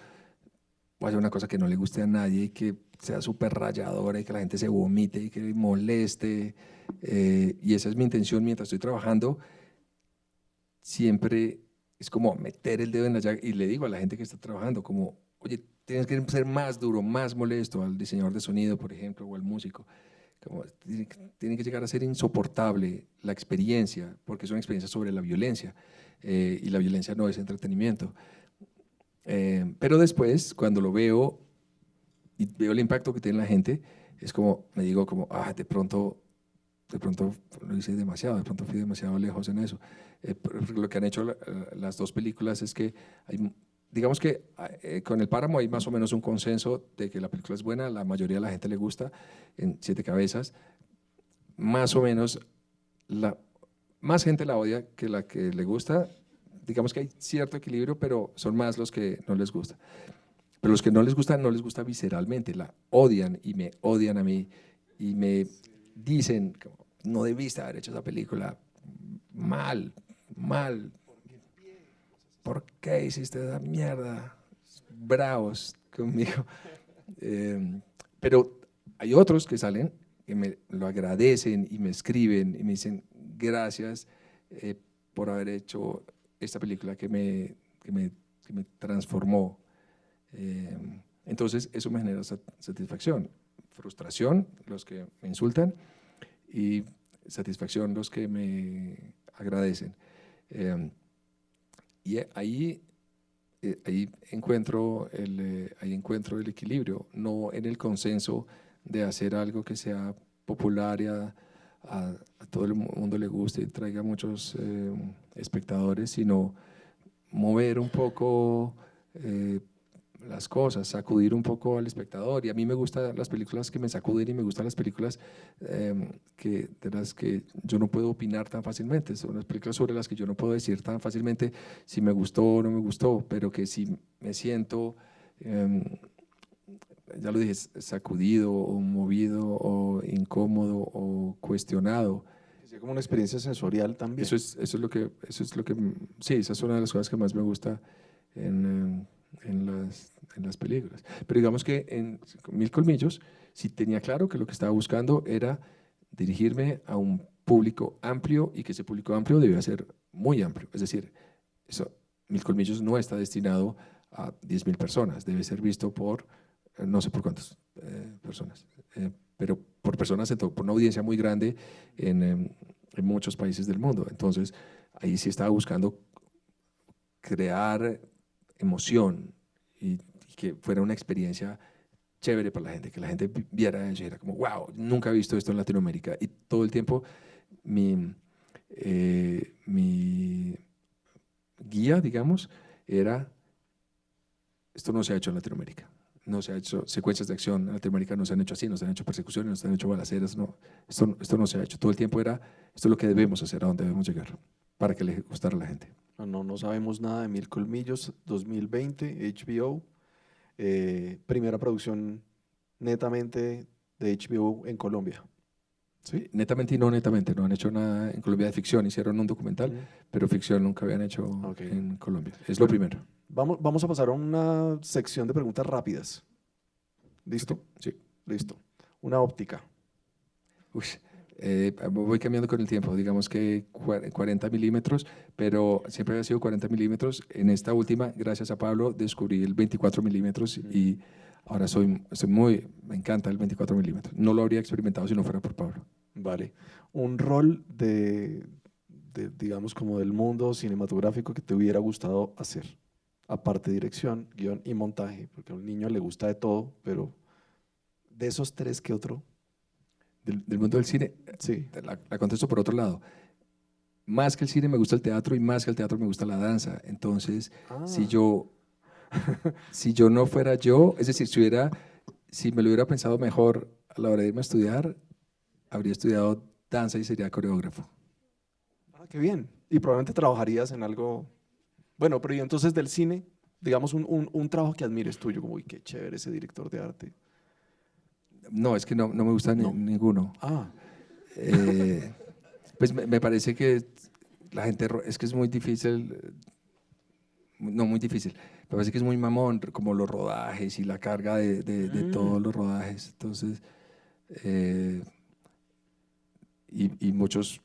voy a hacer una cosa que no le guste a nadie y que sea súper rayadora y que la gente se vomite y que moleste. Y esa es mi intención mientras estoy trabajando. Siempre es como meter el dedo en la llaga y le digo a la gente que está trabajando como, oye, tienes que ser más duro, más molesto al diseñador de sonido, por ejemplo, o al músico. Como, tiene que llegar a ser insoportable la experiencia, porque es una experiencia sobre la violencia, y la violencia no es entretenimiento. Pero después, cuando lo veo y veo el impacto que tiene en la gente, es como, me digo como, de pronto lo hice demasiado, de pronto fui demasiado lejos en eso. Lo que han hecho las dos películas es que hay, digamos que con El Páramo hay más o menos un consenso de que la película es buena, la mayoría de la gente le gusta, en Siete Cabezas, más o menos, más gente la odia que la que le gusta. Digamos que hay cierto equilibrio, pero son más los que no les gusta. Pero los que no les gusta, no les gusta visceralmente, la odian y me odian a mí y me dicen, no debiste haber hecho esa película, mal, mal, ¿por qué hiciste esa mierda? Bravos conmigo. Pero hay otros que salen que me lo agradecen y me escriben y me dicen gracias, por haber hecho esta película que me transformó. Entonces eso me genera satisfacción, frustración los que me insultan y satisfacción los que me agradecen. Y ahí encuentro el equilibrio, no en el consenso de hacer algo que sea popular y a todo el mundo le guste y traiga muchos espectadores, sino mover un poco las cosas, sacudir un poco al espectador. Y a mí me gustan las películas que me sacuden y me gustan las películas de las que yo no puedo opinar tan fácilmente. Son las películas sobre las que yo no puedo decir tan fácilmente si me gustó o no me gustó, pero que si me siento, ya lo dije, sacudido o movido o incómodo o cuestionado. Que sea como una experiencia sensorial también. Eso es lo que, sí, esa es una de las cosas que más me gusta en las películas. Pero digamos que en Mil Colmillos sí tenía claro que lo que estaba buscando era dirigirme a un público amplio y que ese público amplio debía ser muy amplio. Es decir, Mil Colmillos no está destinado a 10.000 personas, debe ser visto por no sé por cuántas personas, pero por personas, por una audiencia muy grande en muchos países del mundo. Entonces, ahí sí estaba buscando crear emoción y que fuera una experiencia chévere para la gente, que la gente viera eso y era como, wow, nunca he visto esto en Latinoamérica. Y todo el tiempo mi guía, digamos, era, esto no se ha hecho en Latinoamérica. No se ha hecho secuencias de acción en Latinoamérica, no se han hecho así, no se han hecho persecuciones, no se han hecho balaceras, no, esto no se ha hecho. Todo el tiempo era, esto es lo que debemos hacer, a dónde debemos llegar, para que le gustara a la gente. No sabemos nada de Mil Colmillos, 2020, HBO, primera producción netamente de HBO en Colombia. ¿Sí? Netamente y no netamente, no han hecho nada en Colombia de ficción, hicieron un documental, pero ficción nunca habían hecho en Colombia. Es lo primero. Vamos a pasar a una sección de preguntas rápidas. ¿Listo? Sí. Listo. Una óptica. Uy, voy cambiando con el tiempo, digamos que 40 milímetros, pero siempre había sido 40 milímetros. En esta última, gracias a Pablo, descubrí el 24 milímetros y ahora me encanta el 24 milímetros. No lo habría experimentado si no fuera por Pablo. Vale. Un rol digamos, como del mundo cinematográfico que te hubiera gustado hacer, aparte de dirección, guión y montaje, porque a un niño le gusta de todo, pero de esos tres, ¿qué otro? Del mundo del cine, Sí. la contesto por otro lado. más que el cine me gusta el teatro y más que el teatro me gusta la danza. Entonces, si yo, si yo no fuera yo, es decir, si me lo hubiera pensado mejor a la hora de irme a estudiar, habría estudiado danza y sería coreógrafo. Qué bien. Y probablemente trabajarías en algo. Bueno, pero y entonces del cine, digamos un trabajo que admires tuyo, como, uy, qué chévere ese director de arte. No, es que no me gusta No. ninguno. Ah, Eh, pues me parece que la gente, es que es muy difícil, no muy difícil, me parece que es muy mamón, como los rodajes y la carga de todos los rodajes. Entonces, eh, y muchos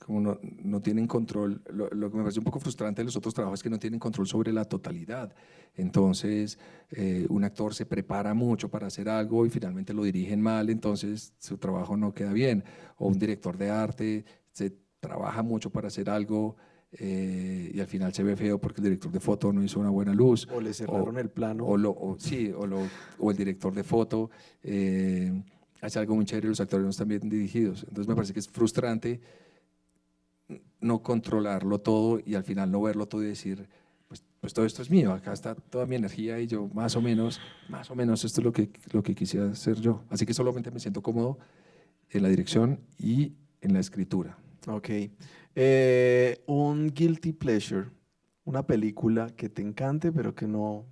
como no tienen control, lo que me parece un poco frustrante de los otros trabajos es que no tienen control sobre la totalidad. Entonces, un actor se prepara mucho para hacer algo y finalmente lo dirigen mal, entonces su trabajo no queda bien. O un director de arte se trabaja mucho para hacer algo y al final se ve feo porque el director de foto no hizo una buena luz. o le cerraron el plano. Sí, o el director de foto hace algo muy chévere y los actores no están bien dirigidos. Entonces me parece que es frustrante no controlarlo todo y al final no verlo todo y decir, pues todo esto es mío, acá está toda mi energía y yo más o menos esto es lo que quisiera hacer yo. Así que solamente me siento cómodo en la dirección y en la escritura. Ok. Un guilty pleasure, una película que te encante, pero que no.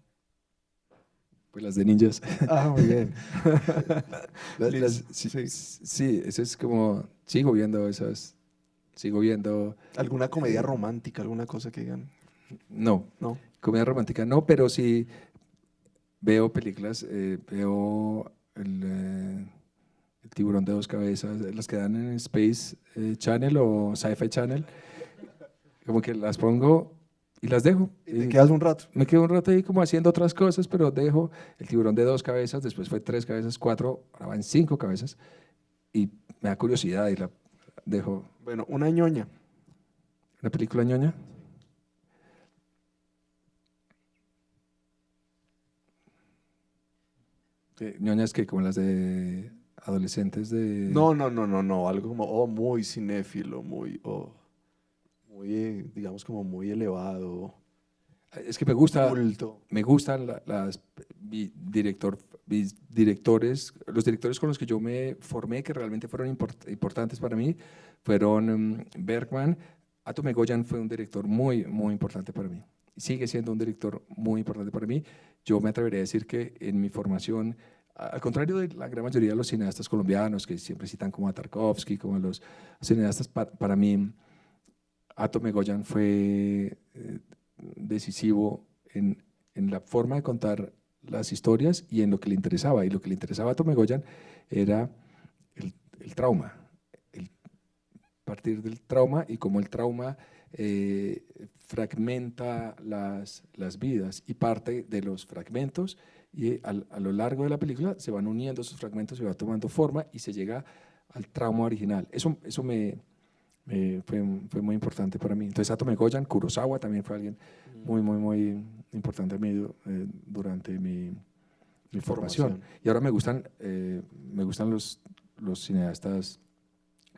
Pues las de ninjas. Ah, muy bien. Listo. Sí, Sí. sí, eso es como, sigo viendo esas, sigo viendo, ¿Alguna comedia eh, romántica, alguna cosa que digan? no, No. comedia romántica no, pero sí veo películas, veo el tiburón de dos cabezas, las que dan en Space Channel o Sci-Fi Channel, como que las pongo y las dejo. Y te Y quedas un rato. me quedo un rato ahí como haciendo otras cosas, pero dejo el tiburón de dos cabezas, después fue tres cabezas, cuatro, ahora van cinco cabezas y me da curiosidad y la dejo. Bueno, una ñoña. ¿Una película ñoña? Ñoñas que como las de adolescentes de... No, no, no, no, no. Algo como, oh, muy cinéfilo, muy, oh, muy, digamos, como muy elevado, Es que me gusta, culto. me gustan mis directores, los directores con los que yo me formé, que realmente fueron importantes para mí, fueron Bergman. Atom Egoyan fue un director muy, muy importante para mí. Sigue siendo un director muy importante para mí. Yo me atrevería a decir que en mi formación, al contrario de la gran mayoría de los cineastas colombianos, que siempre citan como a Tarkovsky, como a los cineastas, para mí, Atom Egoyan fue decisivo en la forma de contar las historias y en lo que le interesaba. Y lo que le interesaba a Tome Goyan era el trauma, el partir del trauma y cómo el trauma fragmenta las vidas y parte de los fragmentos y a lo largo de la película se van uniendo esos fragmentos, se va tomando forma y se llega al trauma original. Eso fue muy importante para mí. Entonces, Atome Goyan, Kurosawa también fue alguien muy, muy, muy importante a mí durante mi formación. Y ahora me gustan los cineastas,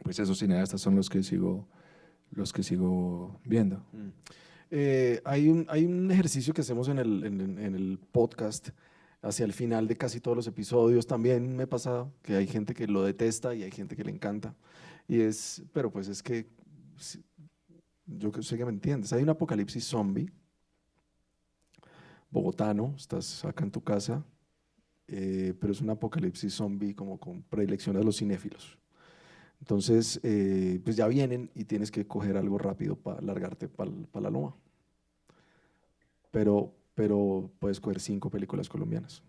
pues esos cineastas son los que sigo viendo. Hay un ejercicio que hacemos en el podcast hacia el final de casi todos los episodios. También me pasa que hay gente que lo detesta y hay gente que le encanta. Pero pues es que yo sé que me entiendes. Hay un apocalipsis zombie bogotano, estás acá en tu casa, pero es un apocalipsis zombie como con predilección a los cinéfilos. Entonces, pues ya vienen y tienes que coger algo rápido para largarte para la loma. Pero puedes coger 5 películas colombianas.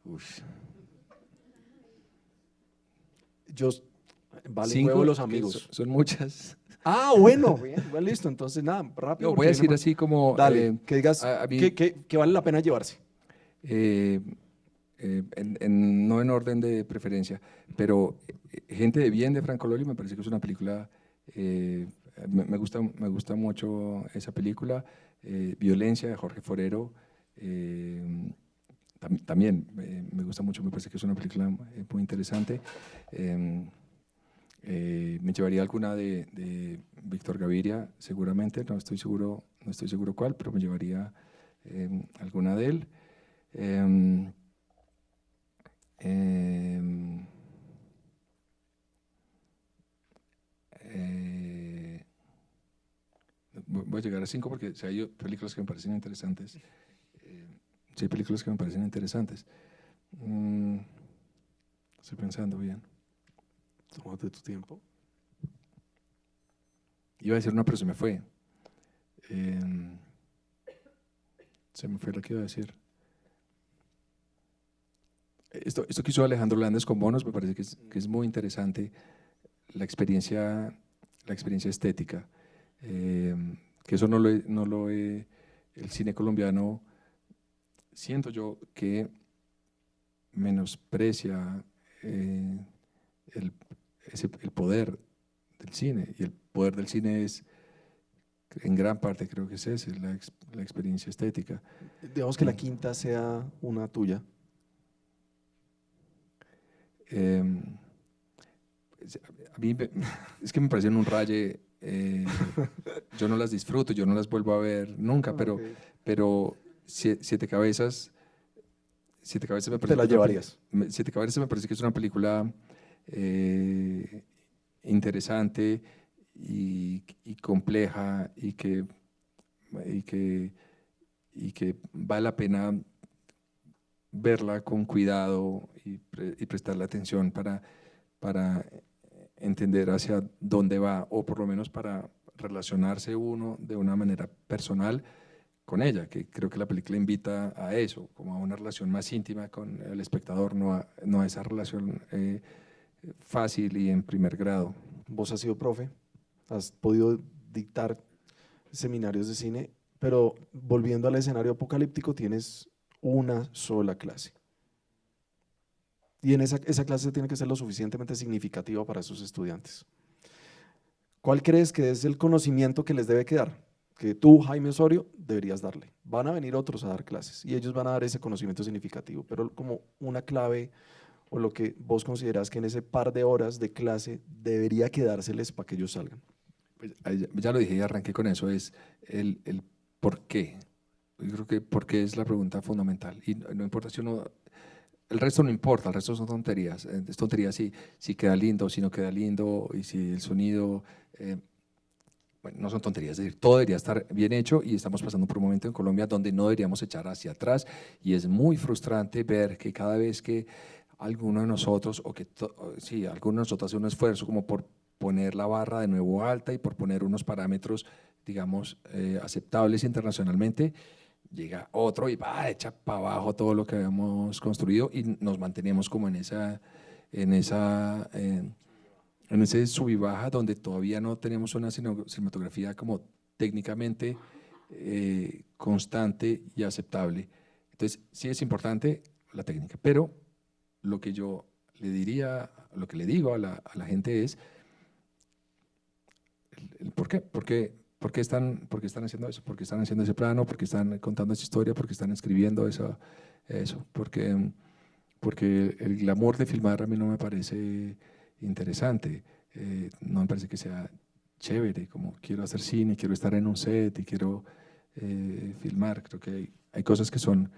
Uf. Yo, valen huevo Cinco, los que amigos. son muchas. Ah, bueno, bien, igual listo. Entonces, nada, rápido. No, voy Porque a viene decir así como, dale, que digas a mí, que vale la pena llevarse. eh, no en orden de preferencia, pero Gente de Bien de Franco Loli me parece que es una película, me gusta mucho esa película, Violencia de Jorge Forero, también me gusta mucho, me parece que es una película muy interesante. Me llevaría alguna de Víctor Gaviria, seguramente, no estoy seguro cuál, pero me llevaría alguna de él. Em, em, eh, Voy a llegar a 5 porque si hay películas que me parecen interesantes. Sí, hay películas que me parecen interesantes. Estoy pensando bien. Tómate tu tiempo. Iba a decir una, pero se me fue. Se me fue lo que iba a decir. Esto que hizo Alejandro Landes con Bonos me parece que es muy interesante, la experiencia estética. Que eso el cine colombiano, siento yo que menosprecia el, el poder del cine, y el poder del cine es, en gran parte creo que es ese, la experiencia estética. Digamos que la quinta sea una tuya. A mí es que me parecen un raye, yo no las disfruto, yo no las vuelvo a ver nunca, pero Siete Cabezas me Te parece la llevarías. Siete Cabezas me parece que es una película interesante y compleja y que vale la pena verla con cuidado y prestarle atención para entender hacia dónde va, o por lo menos para relacionarse uno de una manera personal con ella, que creo que la película invita a eso, como a una relación más íntima con el espectador, no a esa relación fácil y en primer grado. Vos has sido profe, has podido dictar seminarios de cine, pero volviendo al escenario apocalíptico tienes una sola clase. Y en esa clase tiene que ser lo suficientemente significativa para esos estudiantes. ¿Cuál crees que es el conocimiento que les debe quedar? Que tú, Jaime Osorio, deberías darle. Van a venir otros a dar clases y ellos van a dar ese conocimiento significativo, pero como una clave o lo que vos considerás que en ese par de horas de clase debería quedárseles para que ellos salgan. Pues, ya lo dije y arranqué con eso, es el por qué. Yo creo que por qué es la pregunta fundamental. Y no importa si uno, el resto no importa, el resto son tonterías. Es tontería si queda lindo, si no queda lindo, y si el sonido, bueno, no son tonterías, es decir, todo debería estar bien hecho, y estamos pasando por un momento en Colombia donde no deberíamos echar hacia atrás, y es muy frustrante ver que cada vez que alguno de nosotros, sí, alguno de nosotros hace un esfuerzo como por poner la barra de nuevo alta y por poner unos parámetros, digamos, aceptables internacionalmente, llega otro y va, echa para abajo todo lo que habíamos construido, y nos mantenemos como en esa, en ese sub y baja donde todavía no tenemos una cinematografía como técnicamente constante y aceptable. Entonces, sí es importante la técnica, pero lo que yo le diría, lo que le digo a la gente es el por qué. ¿Por qué están haciendo eso? ¿Por qué están haciendo ese plano? ¿Por qué están contando esa historia? ¿Por qué están escribiendo eso? Porque el glamour de filmar a mí no me parece interesante. No me parece que sea chévere, como quiero hacer cine, quiero estar en un set y quiero filmar. Creo que hay cosas que son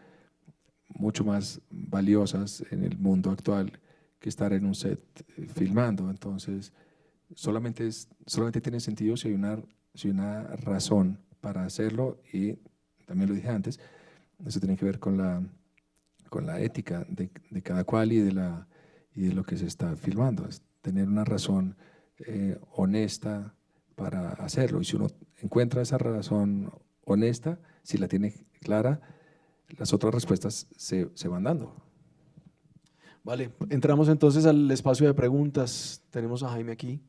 mucho más valiosas en el mundo actual que estar en un set filmando. Entonces, solamente tiene sentido si hay una razón para hacerlo, y también lo dije antes, eso tiene que ver con la ética de cada cual y de lo que se está filmando. Es tener una razón honesta para hacerlo, y si uno encuentra esa razón honesta, si la tiene clara, las otras respuestas se van dando. Vale, entramos entonces al espacio de preguntas. Tenemos a Jaime aquí,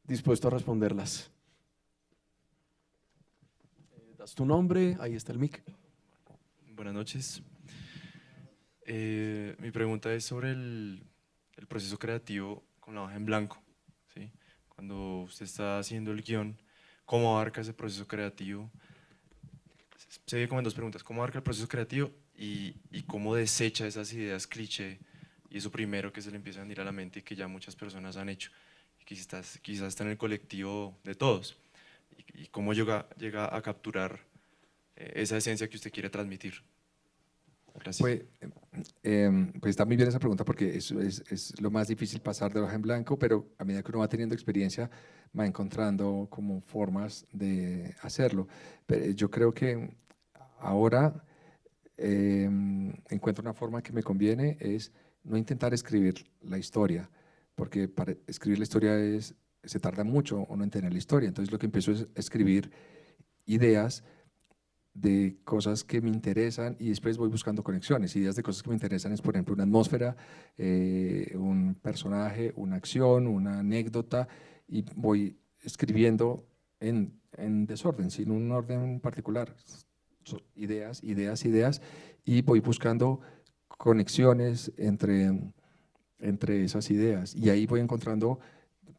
dispuesto a responderlas. Das tu nombre, ahí está el mic. Buenas noches. Mi pregunta es sobre el proceso creativo con la hoja en blanco, ¿sí? Cuando usted está haciendo el guión, ¿cómo abarca ese proceso creativo? Se divide como en dos preguntas: ¿cómo abarca el proceso creativo y cómo desecha esas ideas cliché y eso primero que se le empieza a venir a la mente y que ya muchas personas han hecho? quizás está en el colectivo de todos, y cómo llega a capturar esa esencia que usted quiere transmitir. Gracias. Pues está muy bien esa pregunta, porque eso es lo más difícil, pasar de hoja en blanco, pero a medida que uno va teniendo experiencia va encontrando como formas de hacerlo. Pero yo creo que ahora encuentro una forma que me conviene, es no intentar escribir la historia, porque para escribir la historia se tarda mucho uno en tener la historia. Entonces lo que empiezo es escribir ideas de cosas que me interesan y después voy buscando conexiones. Ideas de cosas que me interesan es, por ejemplo, una atmósfera, un personaje, una acción, una anécdota, y voy escribiendo en desorden, sin un orden particular. Ideas, ideas, ideas, y voy buscando conexiones entre esas ideas, y ahí voy encontrando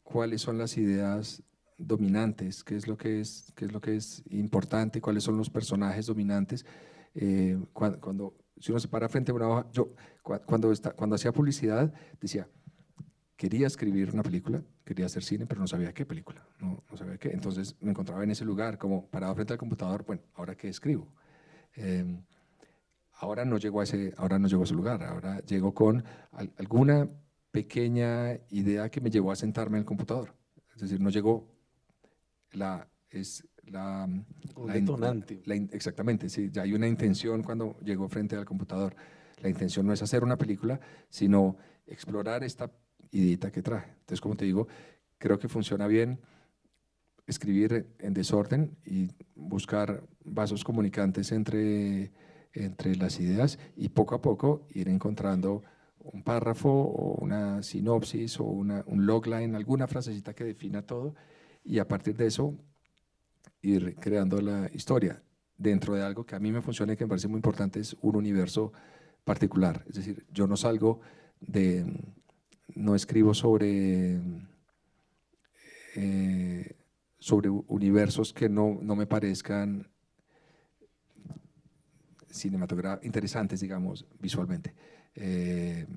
cuáles son las ideas dominantes, qué es lo que es importante, cuáles son los personajes dominantes. Si uno se para frente a una hoja, yo cuando hacía publicidad decía, quería escribir una película, quería hacer cine, pero no sabía qué película, no sabía qué. Entonces me encontraba en ese lugar, como parado frente al computador. Bueno, ¿ahora qué escribo? Ahora no llego a ese lugar, ahora llego con alguna pequeña idea que me llevó a sentarme en el computador. Es decir, no llegó Un detonante. Exactamente, sí, ya hay una intención cuando llego frente al computador. La intención no es hacer una película, sino explorar esta ideita que traje. Entonces, como te digo, creo que funciona bien escribir en desorden y buscar vasos comunicantes entre las ideas, y poco a poco ir encontrando un párrafo o una sinopsis o un logline, alguna frasecita que defina todo, y a partir de eso ir creando la historia dentro de algo que a mí me funciona y que me parece muy importante, es un universo particular. Es decir, yo no escribo sobre universos que no me parezcan interesantes, digamos, visualmente. Les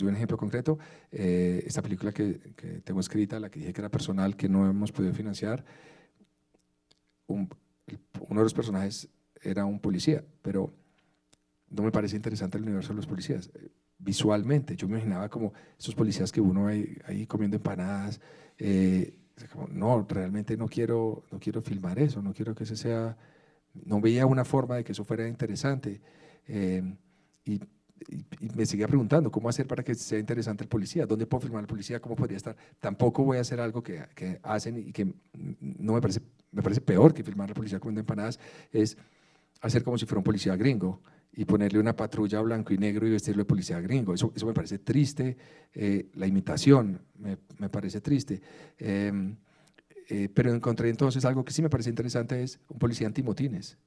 doy un ejemplo concreto. Esta película que tengo escrita, la que dije que era personal, que no hemos podido financiar, uno de los personajes era un policía, pero no me parece interesante el universo de los policías. Visualmente, yo me imaginaba como esos policías que uno ve ahí comiendo empanadas. No, realmente no quiero filmar eso, no quiero que ese sea, no veía una forma de que eso fuera interesante. Y me seguía preguntando cómo hacer para que sea interesante el policía, dónde puedo filmar al policía, cómo podría estar. Tampoco voy a hacer algo que hacen y que no me parece peor que filmar al policía comiendo empanadas, es hacer como si fuera un policía gringo y ponerle una patrulla blanco y negro y vestirlo de policía gringo. Eso me parece triste. La imitación me parece triste. Pero encontré entonces algo que sí me parece interesante, es un policía antimotines.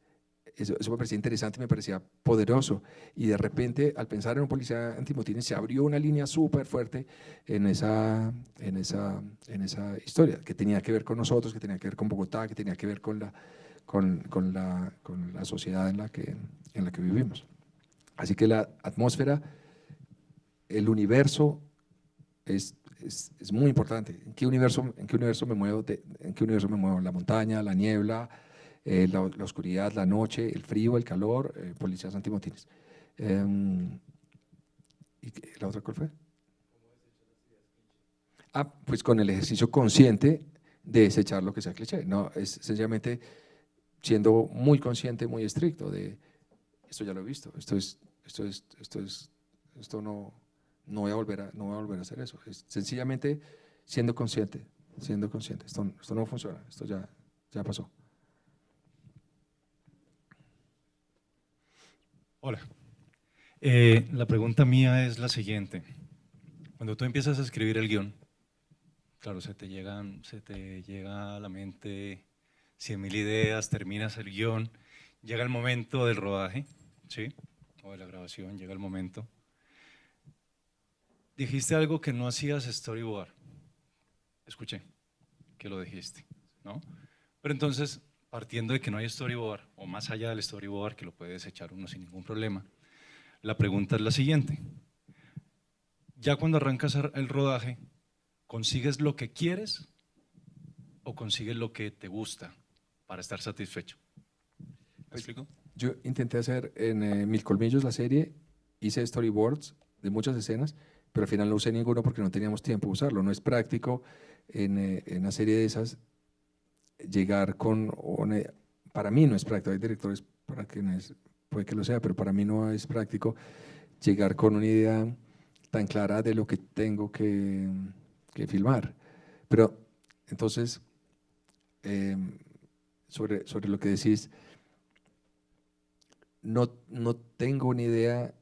Eso me parecía interesante, me parecía poderoso, y de repente, al pensar en un policía antimotines, se abrió una línea súper fuerte en esa historia, que tenía que ver con nosotros, que tenía que ver con Bogotá, que tenía que ver con la sociedad en la que vivimos. Así que la atmósfera, el universo es muy importante. ¿En qué universo me muevo? ¿En qué universo me muevo? La montaña, la niebla, la oscuridad, la noche, el frío, el calor, policías antimotines. ¿Y la otra cuál fue? Pues con el ejercicio consciente de desechar lo que sea cliché. No, es sencillamente siendo muy consciente, muy estricto de esto. Ya lo he visto, esto no voy a volver a hacer eso. Es sencillamente siendo consciente. Esto no funciona, esto ya pasó. Hola. La pregunta mía es la siguiente. Cuando tú empiezas a escribir el guión, claro, se te llega a la mente 100.000 ideas, terminas el guión, llega el momento del rodaje, ¿sí? O de la grabación, llega el momento. Dijiste algo que no hacías storyboard. Escuché que lo dijiste, ¿no? Pero entonces, partiendo de que no hay storyboard, o más allá del storyboard, que lo puedes echar uno sin ningún problema, la pregunta es la siguiente. Ya cuando arrancas el rodaje, ¿consigues lo que quieres o consigues lo que te gusta para estar satisfecho? ¿Me explico? Yo intenté hacer en Mil Colmillos la serie, hice storyboards de muchas escenas, pero al final no usé ninguno porque no teníamos tiempo de usarlo. No es práctico en una serie de esas llegar con para mí no es práctico, hay directores para quienes puede que lo sea, pero para mí no es práctico llegar con una idea tan clara de lo que tengo que filmar. Pero entonces, sobre lo que decís, no tengo una idea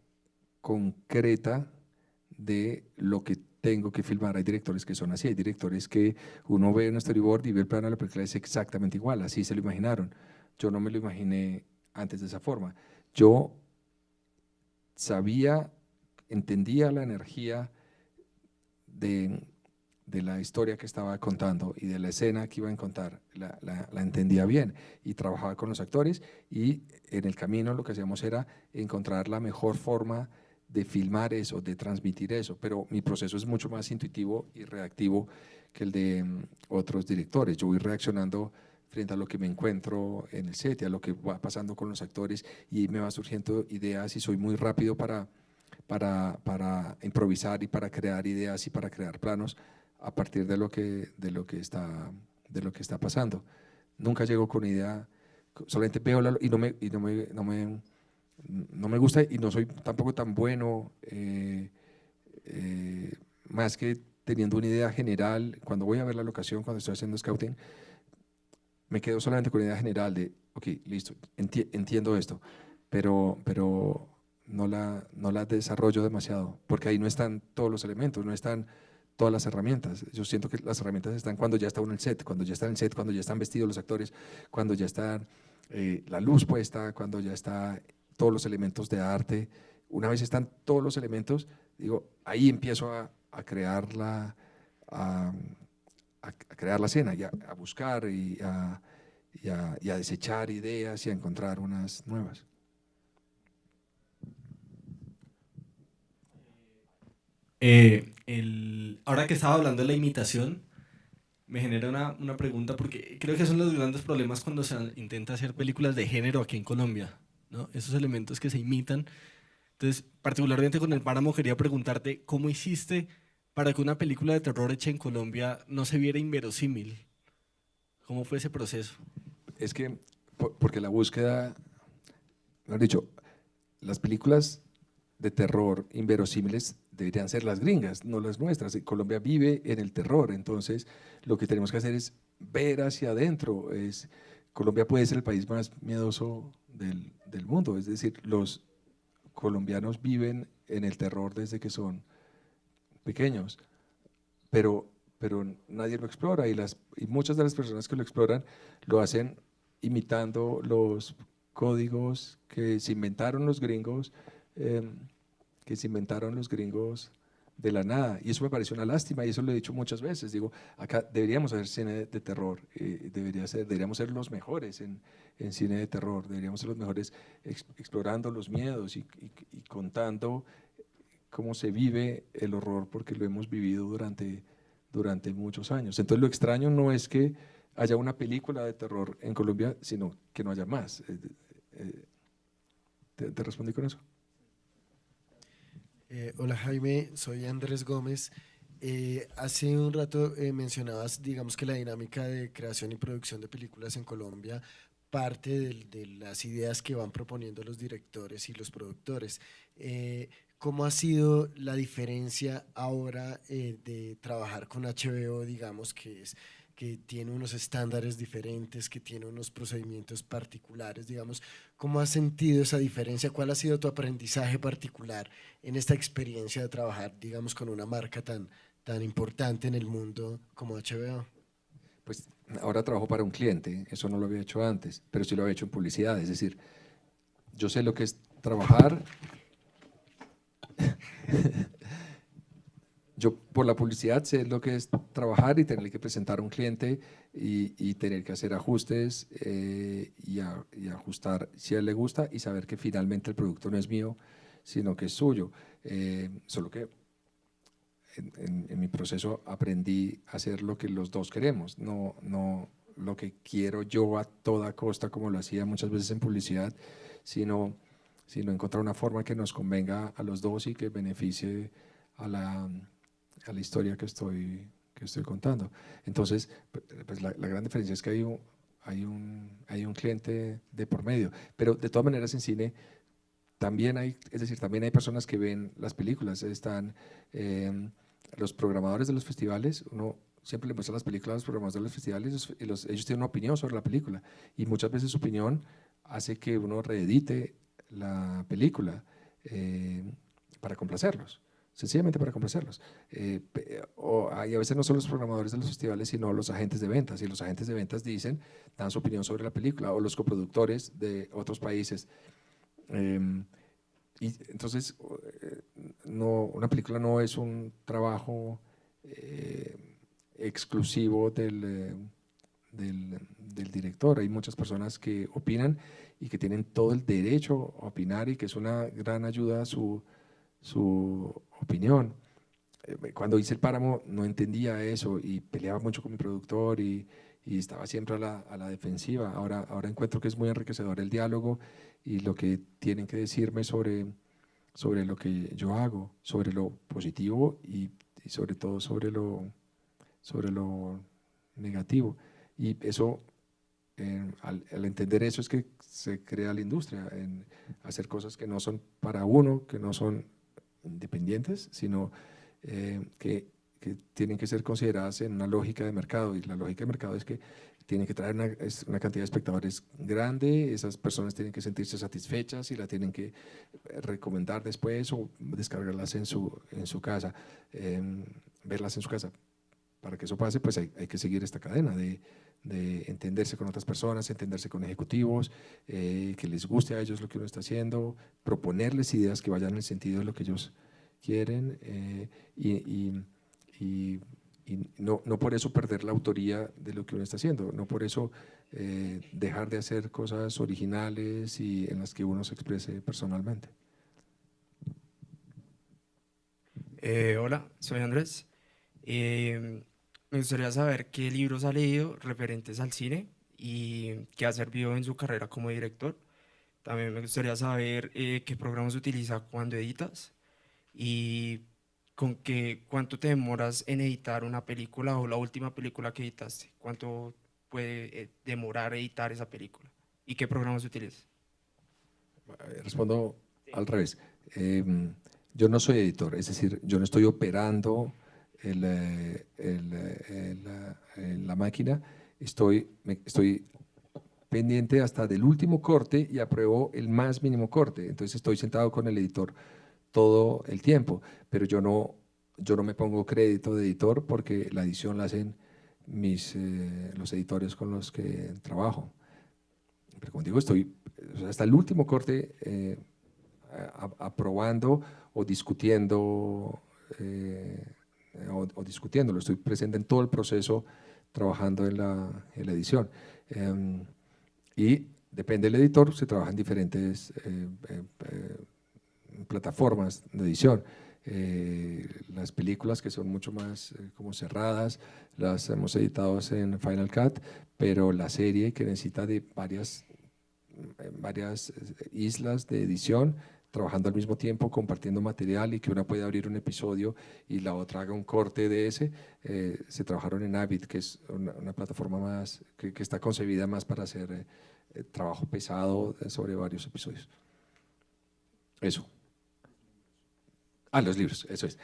concreta de lo que tengo que filmar. Hay directores que son así, hay directores que uno ve un storyboard y ve el plano de la película y es exactamente igual, así se lo imaginaron. Yo no me lo imaginé antes de esa forma. Yo sabía, entendía la energía de la historia que estaba contando y de la escena que iba a contar, la entendía bien y trabajaba con los actores, y en el camino lo que hacíamos era encontrar la mejor forma de filmar eso, de transmitir eso, pero mi proceso es mucho más intuitivo y reactivo que el de otros directores. Yo voy reaccionando frente a lo que me encuentro en el set y a lo que va pasando con los actores, y me va surgiendo ideas y soy muy rápido para improvisar y para crear ideas y para crear planos a partir de lo que está pasando. Nunca llego con idea, solamente veo y no me gusta, y no soy tampoco tan bueno, más que teniendo una idea general. Cuando voy a ver la locación, cuando estoy haciendo scouting, me quedo solamente con la idea general de, ok, listo, entiendo esto, pero no la desarrollo demasiado, porque ahí no están todos los elementos, no están todas las herramientas. Yo siento que las herramientas están cuando ya está uno en el set, cuando ya está en el set, cuando ya están vestidos los actores, cuando ya está la luz puesta, cuando ya está todos los elementos de arte. Una vez están todos los elementos, digo, ahí empiezo a crear a crear la escena, y a buscar y a desechar ideas y a encontrar unas nuevas. Ahora que estaba hablando de la imitación, me genera una pregunta, porque creo que son los grandes problemas cuando se intenta hacer películas de género aquí en Colombia, ¿no? Esos elementos que se imitan. Entonces, particularmente con El Páramo, quería preguntarte, ¿cómo hiciste para que una película de terror hecha en Colombia no se viera inverosímil? ¿Cómo fue ese proceso? Es que, porque la búsqueda, mejor dicho, las películas de terror inverosímiles deberían ser las gringas, no las nuestras. Colombia vive en el terror, entonces lo que tenemos que hacer es ver hacia adentro. Colombia puede ser el país más miedoso del mundo, es decir, los colombianos viven en el terror desde que son pequeños, pero nadie lo explora, y muchas de las personas que lo exploran lo hacen imitando los códigos que se inventaron los gringos, de la nada, y eso me parece una lástima, y eso lo he dicho muchas veces. Digo, acá deberíamos hacer cine de terror, deberíamos ser los mejores en cine de terror, deberíamos ser los mejores explorando los miedos y contando cómo se vive el horror, porque lo hemos vivido durante muchos años. Entonces lo extraño no es que haya una película de terror en Colombia, sino que no haya más. ¿Te respondí con eso? Hola Jaime, soy Andrés Gómez. Hace un rato mencionabas, digamos, que la dinámica de creación y producción de películas en Colombia parte de las ideas que van proponiendo los directores y los productores. ¿Cómo ha sido la diferencia ahora de trabajar con HBO, digamos, que tiene unos estándares diferentes, que tiene unos procedimientos particulares, digamos? ¿Cómo has sentido esa diferencia? ¿Cuál ha sido tu aprendizaje particular en esta experiencia de trabajar, digamos, con una marca tan importante en el mundo como HBO? Pues ahora trabajo para un cliente, eso no lo había hecho antes, pero sí lo había hecho en publicidad. Es decir, yo sé lo que es trabajar. Yo por la publicidad sé lo que es trabajar y tener que presentar a un cliente y tener que hacer ajustes y ajustar si a él le gusta, y saber que finalmente el producto no es mío, sino que es suyo. Solo que en mi proceso aprendí a hacer lo que los dos queremos, no lo que quiero yo a toda costa, como lo hacía muchas veces en publicidad, sino encontrar una forma que nos convenga a los dos y que beneficie a la historia que estoy contando. Entonces, pues la gran diferencia es que hay un cliente de por medio, pero de todas maneras en cine también hay personas que ven las películas, están los programadores de los festivales, uno siempre le muestra las películas a los programadores de los festivales y ellos tienen una opinión sobre la película y muchas veces su opinión hace que uno reedite la película para complacerlos, sencillamente para complacerlos. Y a veces no son los programadores de los festivales, sino los agentes de ventas, y los agentes de ventas dan su opinión sobre la película, o los coproductores de otros países. Y entonces, una película no es un trabajo exclusivo del director. Hay muchas personas que opinan y que tienen todo el derecho a opinar y que es una gran ayuda a su opinión. Cuando hice El Páramo no entendía eso y peleaba mucho con mi productor y estaba siempre a la defensiva. Ahora encuentro que es muy enriquecedor el diálogo y lo que tienen que decirme sobre lo que yo hago, sobre lo positivo y sobre todo sobre lo negativo. Y eso, al entender eso es que se crea la industria, en hacer cosas que no son para uno, que no son independientes, sino que tienen que ser consideradas en una lógica de mercado, y la lógica de mercado es que tienen que traer una cantidad de espectadores grande, esas personas tienen que sentirse satisfechas y la tienen que recomendar después o descargarlas en su casa, verlas en su casa. Para que eso pase, pues hay que seguir esta cadena de entenderse con otras personas, entenderse con ejecutivos, que les guste a ellos lo que uno está haciendo, proponerles ideas que vayan en el sentido de lo que ellos quieren y no por eso perder la autoría de lo que uno está haciendo, no por eso dejar de hacer cosas originales y en las que uno se exprese personalmente. Hola, soy Andrés. Me gustaría saber qué libros ha leído referentes al cine y qué ha servido en su carrera como director. También me gustaría saber qué programas utiliza cuando editas y cuánto te demoras en editar una película o la última película que editaste. ¿Cuánto puede demorar editar esa película? ¿Y qué programas utilizas? Respondo al revés. Yo no soy editor, es decir, yo no estoy operando la máquina, estoy pendiente hasta del último corte y apruebo el más mínimo corte, entonces estoy sentado con el editor todo el tiempo, pero yo no me pongo crédito de editor porque la edición la hacen los editores con los que trabajo. Pero como digo, estoy hasta el último corte aprobando o discutiendo discutiéndolo, estoy presente en todo el proceso trabajando en la edición. Y depende del editor, se trabaja en diferentes plataformas de edición. Las películas que son mucho más como cerradas, las hemos editado en Final Cut, pero la serie que necesita de varias islas de edición, trabajando al mismo tiempo, compartiendo material y que una puede abrir un episodio y la otra haga un corte de ese, se trabajaron en Avid, que es una plataforma más que está concebida más para hacer trabajo pesado sobre varios episodios. Eso. Los libros, eso es.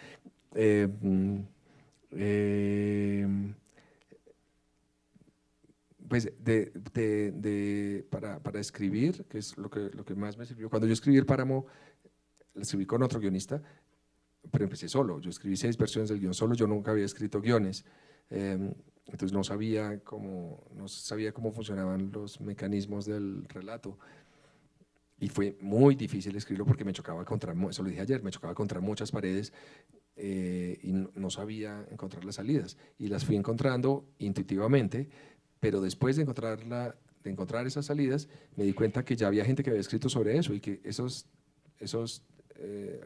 Pues para escribir, que es lo que más me sirvió. Cuando yo escribí El Páramo, lo escribí con otro guionista, pero empecé solo. Yo escribí 6 versiones del guión solo, yo nunca había escrito guiones. Entonces no sabía cómo funcionaban los mecanismos del relato. Y fue muy difícil escribirlo porque me chocaba eso lo dije ayer, me chocaba contra muchas paredes y no sabía encontrar las salidas. Y las fui encontrando intuitivamente, pero después de encontrar esas salidas, me di cuenta que ya había gente que había escrito sobre eso y que esos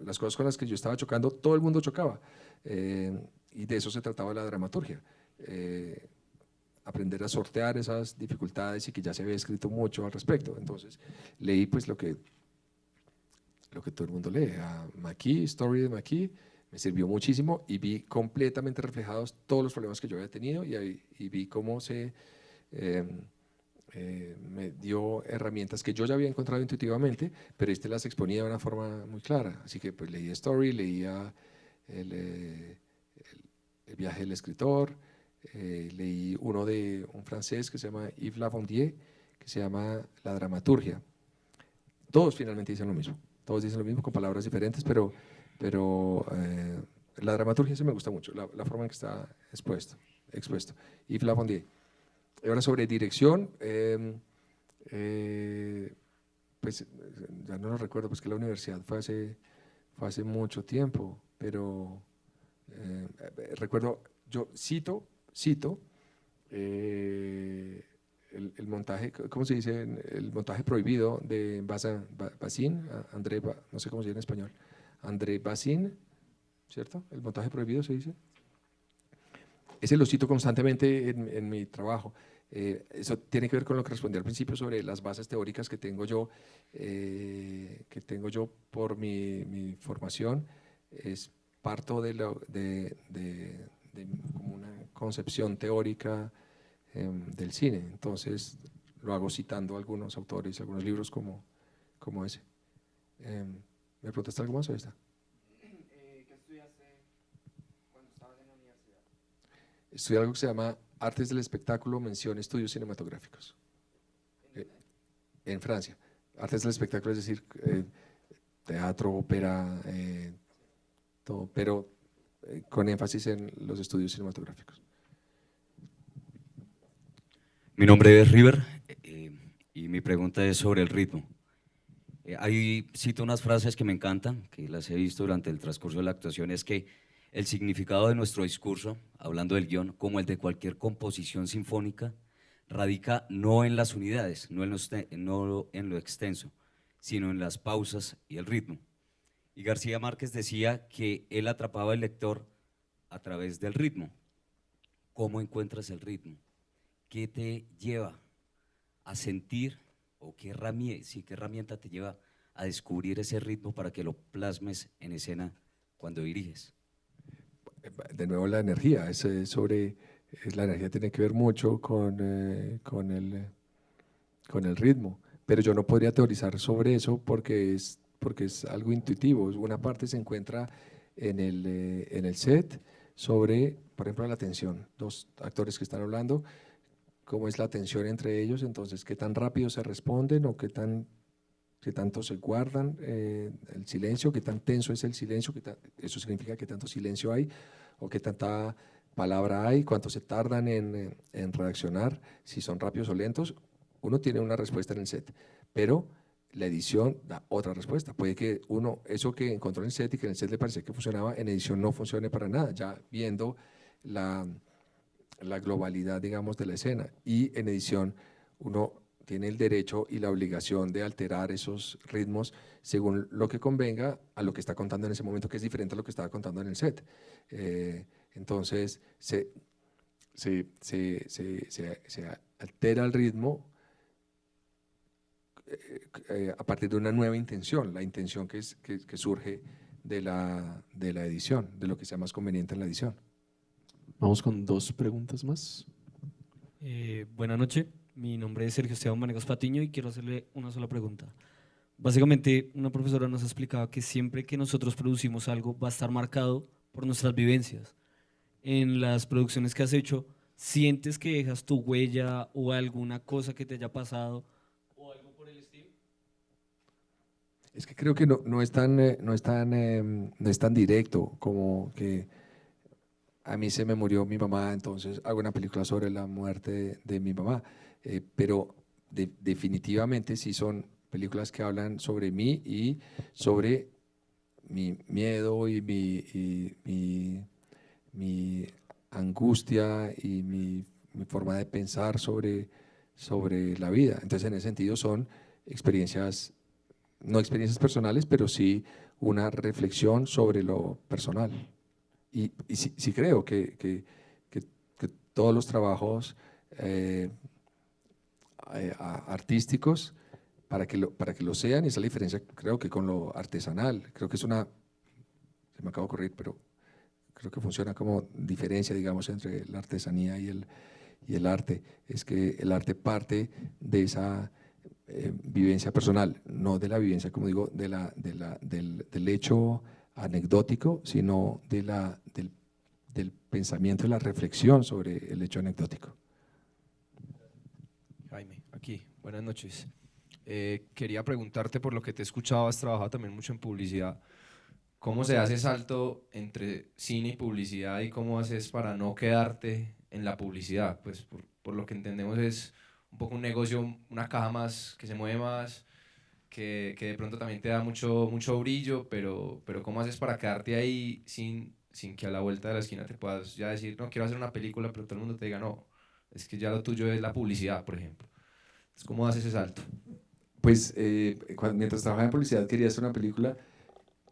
las cosas con las que yo estaba chocando, todo el mundo chocaba. Y de eso se trataba la dramaturgia. Aprender a sortear esas dificultades y que ya se había escrito mucho al respecto. Entonces leí pues lo que todo el mundo lee, a McKee, Story de McKee, me sirvió muchísimo y vi completamente reflejados todos los problemas que yo había tenido y vi cómo me dio herramientas que yo ya había encontrado intuitivamente, pero las exponía de una forma muy clara. Así que pues leí Story, leía el viaje del escritor, leí uno de un francés que se llama Yves Lavondier, que se llama La dramaturgia. Todos finalmente dicen lo mismo, todos dicen lo mismo con palabras diferentes, pero la dramaturgia sí me gusta mucho, la forma en que está expuesto. Yves Lavondier. Ahora sobre dirección, pues ya no lo recuerdo, pues que la universidad fue hace mucho tiempo, pero recuerdo, yo cito el montaje, ¿cómo se dice? El montaje prohibido de Bazin, André, no sé cómo se dice en español, André Bazin, ¿cierto? El montaje prohibido se dice. Ese lo cito constantemente en mi trabajo. Eso tiene que ver con lo que respondí al principio sobre las bases teóricas que tengo yo por mi formación. Parto de como una concepción teórica del cine. Entonces lo hago citando a algunos autores, algunos libros como ese. ¿Me preguntaste algo más o está? ¿Qué estudiaste cuando estabas en la universidad? Estudié algo que se llama Artes del Espectáculo, mención Estudios Cinematográficos. En Francia. Artes del Espectáculo, es decir, teatro, ópera, todo, pero con énfasis en los estudios cinematográficos. Mi nombre es River y mi pregunta es sobre el ritmo. Ahí cito unas frases que me encantan, que las he visto durante el transcurso de la actuación, es que el significado de nuestro discurso, hablando del guión, como el de cualquier composición sinfónica, radica no en las unidades, no en lo extenso, sino en las pausas y el ritmo. Y García Márquez decía que él atrapaba al lector a través del ritmo. ¿Cómo encuentras el ritmo? ¿Qué te lleva a sentir o qué herramienta te lleva a descubrir ese ritmo para que lo plasmes en escena cuando diriges? De nuevo la energía, la energía tiene que ver mucho con el ritmo, pero yo no podría teorizar sobre eso porque es algo intuitivo. Una parte se encuentra en el set sobre, por ejemplo, la tensión, dos actores que están hablando, cómo es la tensión entre ellos, entonces qué tan rápido se responden o qué tanto se guardan el silencio, qué tan tenso es el silencio, eso significa qué tanto silencio hay o qué tanta palabra hay, cuánto se tardan en reaccionar, si son rápidos o lentos. Uno tiene una respuesta en el set, pero la edición da otra respuesta. Puede que eso que encontró en el set y que en el set le parecía que funcionaba, en edición no funcione para nada, ya viendo la globalidad, digamos, de la escena. Y en edición uno tiene el derecho y la obligación de alterar esos ritmos según lo que convenga a lo que está contando en ese momento, que es diferente a lo que estaba contando en el set. Entonces se altera el ritmo a partir de una nueva intención, la intención que surge de la edición, de lo que sea más conveniente en la edición. Vamos con 2 preguntas más. Buenas noches, mi nombre es Sergio Esteban Vanegas Patiño y quiero hacerle una sola pregunta. Básicamente, una profesora nos explicaba que siempre que nosotros producimos algo va a estar marcado por nuestras vivencias. En las producciones que has hecho, ¿sientes que dejas tu huella o alguna cosa que te haya pasado o algo por el estilo? Es que creo que no es tan directo como que a mí se me murió mi mamá, entonces hago una película sobre la muerte de mi mamá, pero definitivamente sí son películas que hablan sobre mí y sobre mi miedo y mi angustia y mi forma de pensar sobre la vida. Entonces, en ese sentido son experiencias, no experiencias personales, pero sí una reflexión sobre lo personal. Y sí creo que todos los trabajos artísticos, para que lo sean, y esa es la diferencia creo que con lo artesanal, creo que es una, se me acaba de ocurrir, pero creo que funciona como diferencia, digamos, entre la artesanía y el arte, es que el arte parte de esa vivencia personal, no de la vivencia, como digo, del hecho anecdótico, sino del pensamiento y la reflexión sobre el hecho anecdótico. Jaime, aquí, buenas noches. Quería preguntarte, por lo que te he escuchado, has trabajado también mucho en publicidad. ¿Cómo se hace salto entre cine y publicidad y cómo haces para no quedarte en la publicidad? Pues por lo que entendemos es un poco un negocio, una caja más que se mueve más, que de pronto también te da mucho brillo, pero ¿cómo haces para quedarte ahí sin que a la vuelta de la esquina te puedas ya decir, no, quiero hacer una película, pero todo el mundo te diga, no, es que ya lo tuyo es la publicidad, por ejemplo? Entonces, ¿cómo haces ese salto? Pues mientras trabajaba en publicidad quería hacer una película,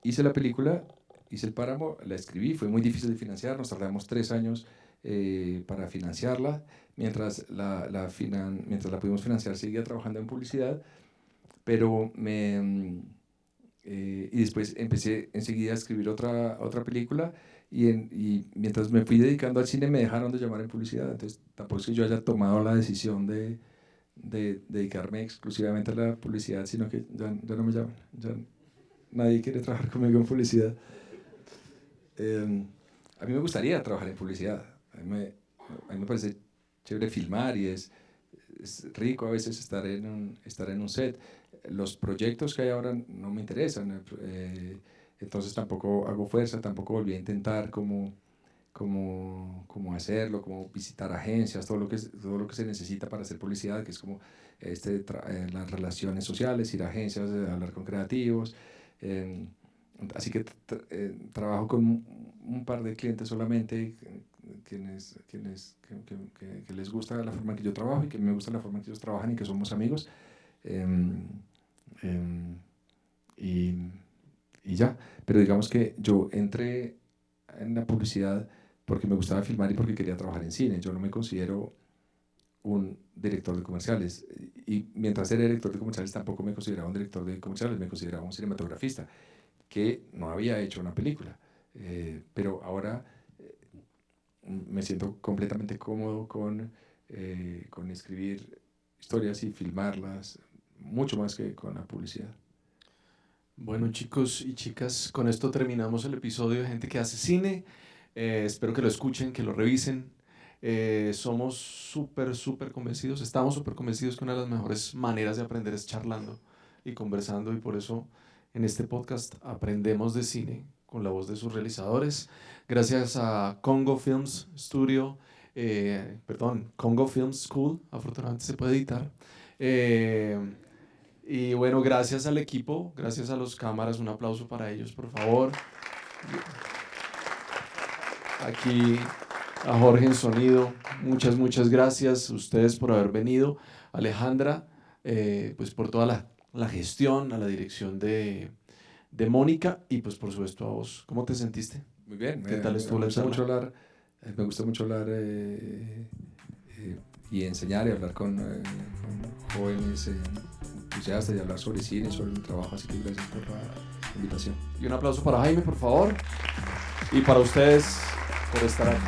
hice la película, hice El Páramo, la escribí, fue muy difícil de financiar, nos tardamos 3 años para financiarla, mientras la pudimos financiar seguía trabajando en publicidad, pero y después empecé enseguida a escribir otra película, y mientras me fui dedicando al cine me dejaron de llamar en publicidad, entonces tampoco es que yo haya tomado la decisión de dedicarme exclusivamente a la publicidad, sino que ya no me llaman, ya nadie quiere trabajar conmigo en publicidad. A mí me gustaría trabajar en publicidad, a mí me parece chévere filmar y es rico a veces estar en un set. Los proyectos que hay ahora no me interesan, entonces tampoco hago fuerza, tampoco volví a intentar cómo hacerlo, como visitar agencias, todo lo que se necesita para hacer publicidad, que es como las relaciones sociales, ir a agencias, hablar con creativos. Así que trabajo con un par de clientes solamente, que les gusta la forma en que yo trabajo y que me gusta la forma en que ellos trabajan y que somos amigos. Y ya, pero digamos que yo entré en la publicidad porque me gustaba filmar y porque quería trabajar en cine. Yo no me considero un director de comerciales, y mientras era director de comerciales tampoco me consideraba un director de comerciales, me consideraba un cinematografista que no había hecho una película, pero ahora me siento completamente cómodo con escribir historias y filmarlas, mucho más que con la publicidad. Bueno, chicos y chicas, con esto terminamos el episodio de Gente que hace cine. Espero que lo escuchen, que lo revisen. Somos súper convencidos, estamos súper convencidos que una de las mejores maneras de aprender es charlando y conversando, y por eso en este podcast aprendemos de cine con la voz de sus realizadores. Gracias a Congo Films Studio, Congo Films School, afortunadamente se puede editar. Y bueno, gracias al equipo, gracias a los cámaras, un aplauso para ellos, por favor. Aquí a Jorge en sonido, muchas gracias a ustedes por haber venido. Alejandra, pues por toda la gestión, a la dirección de Mónica, y pues por supuesto a vos. ¿Cómo te sentiste? Muy bien. ¿Qué tal estuvo la charla? Me gusta mucho hablar y enseñar y hablar con jóvenes entusiastas y hablar sobre cine, sobre mi trabajo, así que gracias por la invitación. Y un aplauso para Jaime, por favor, y para ustedes por estar aquí.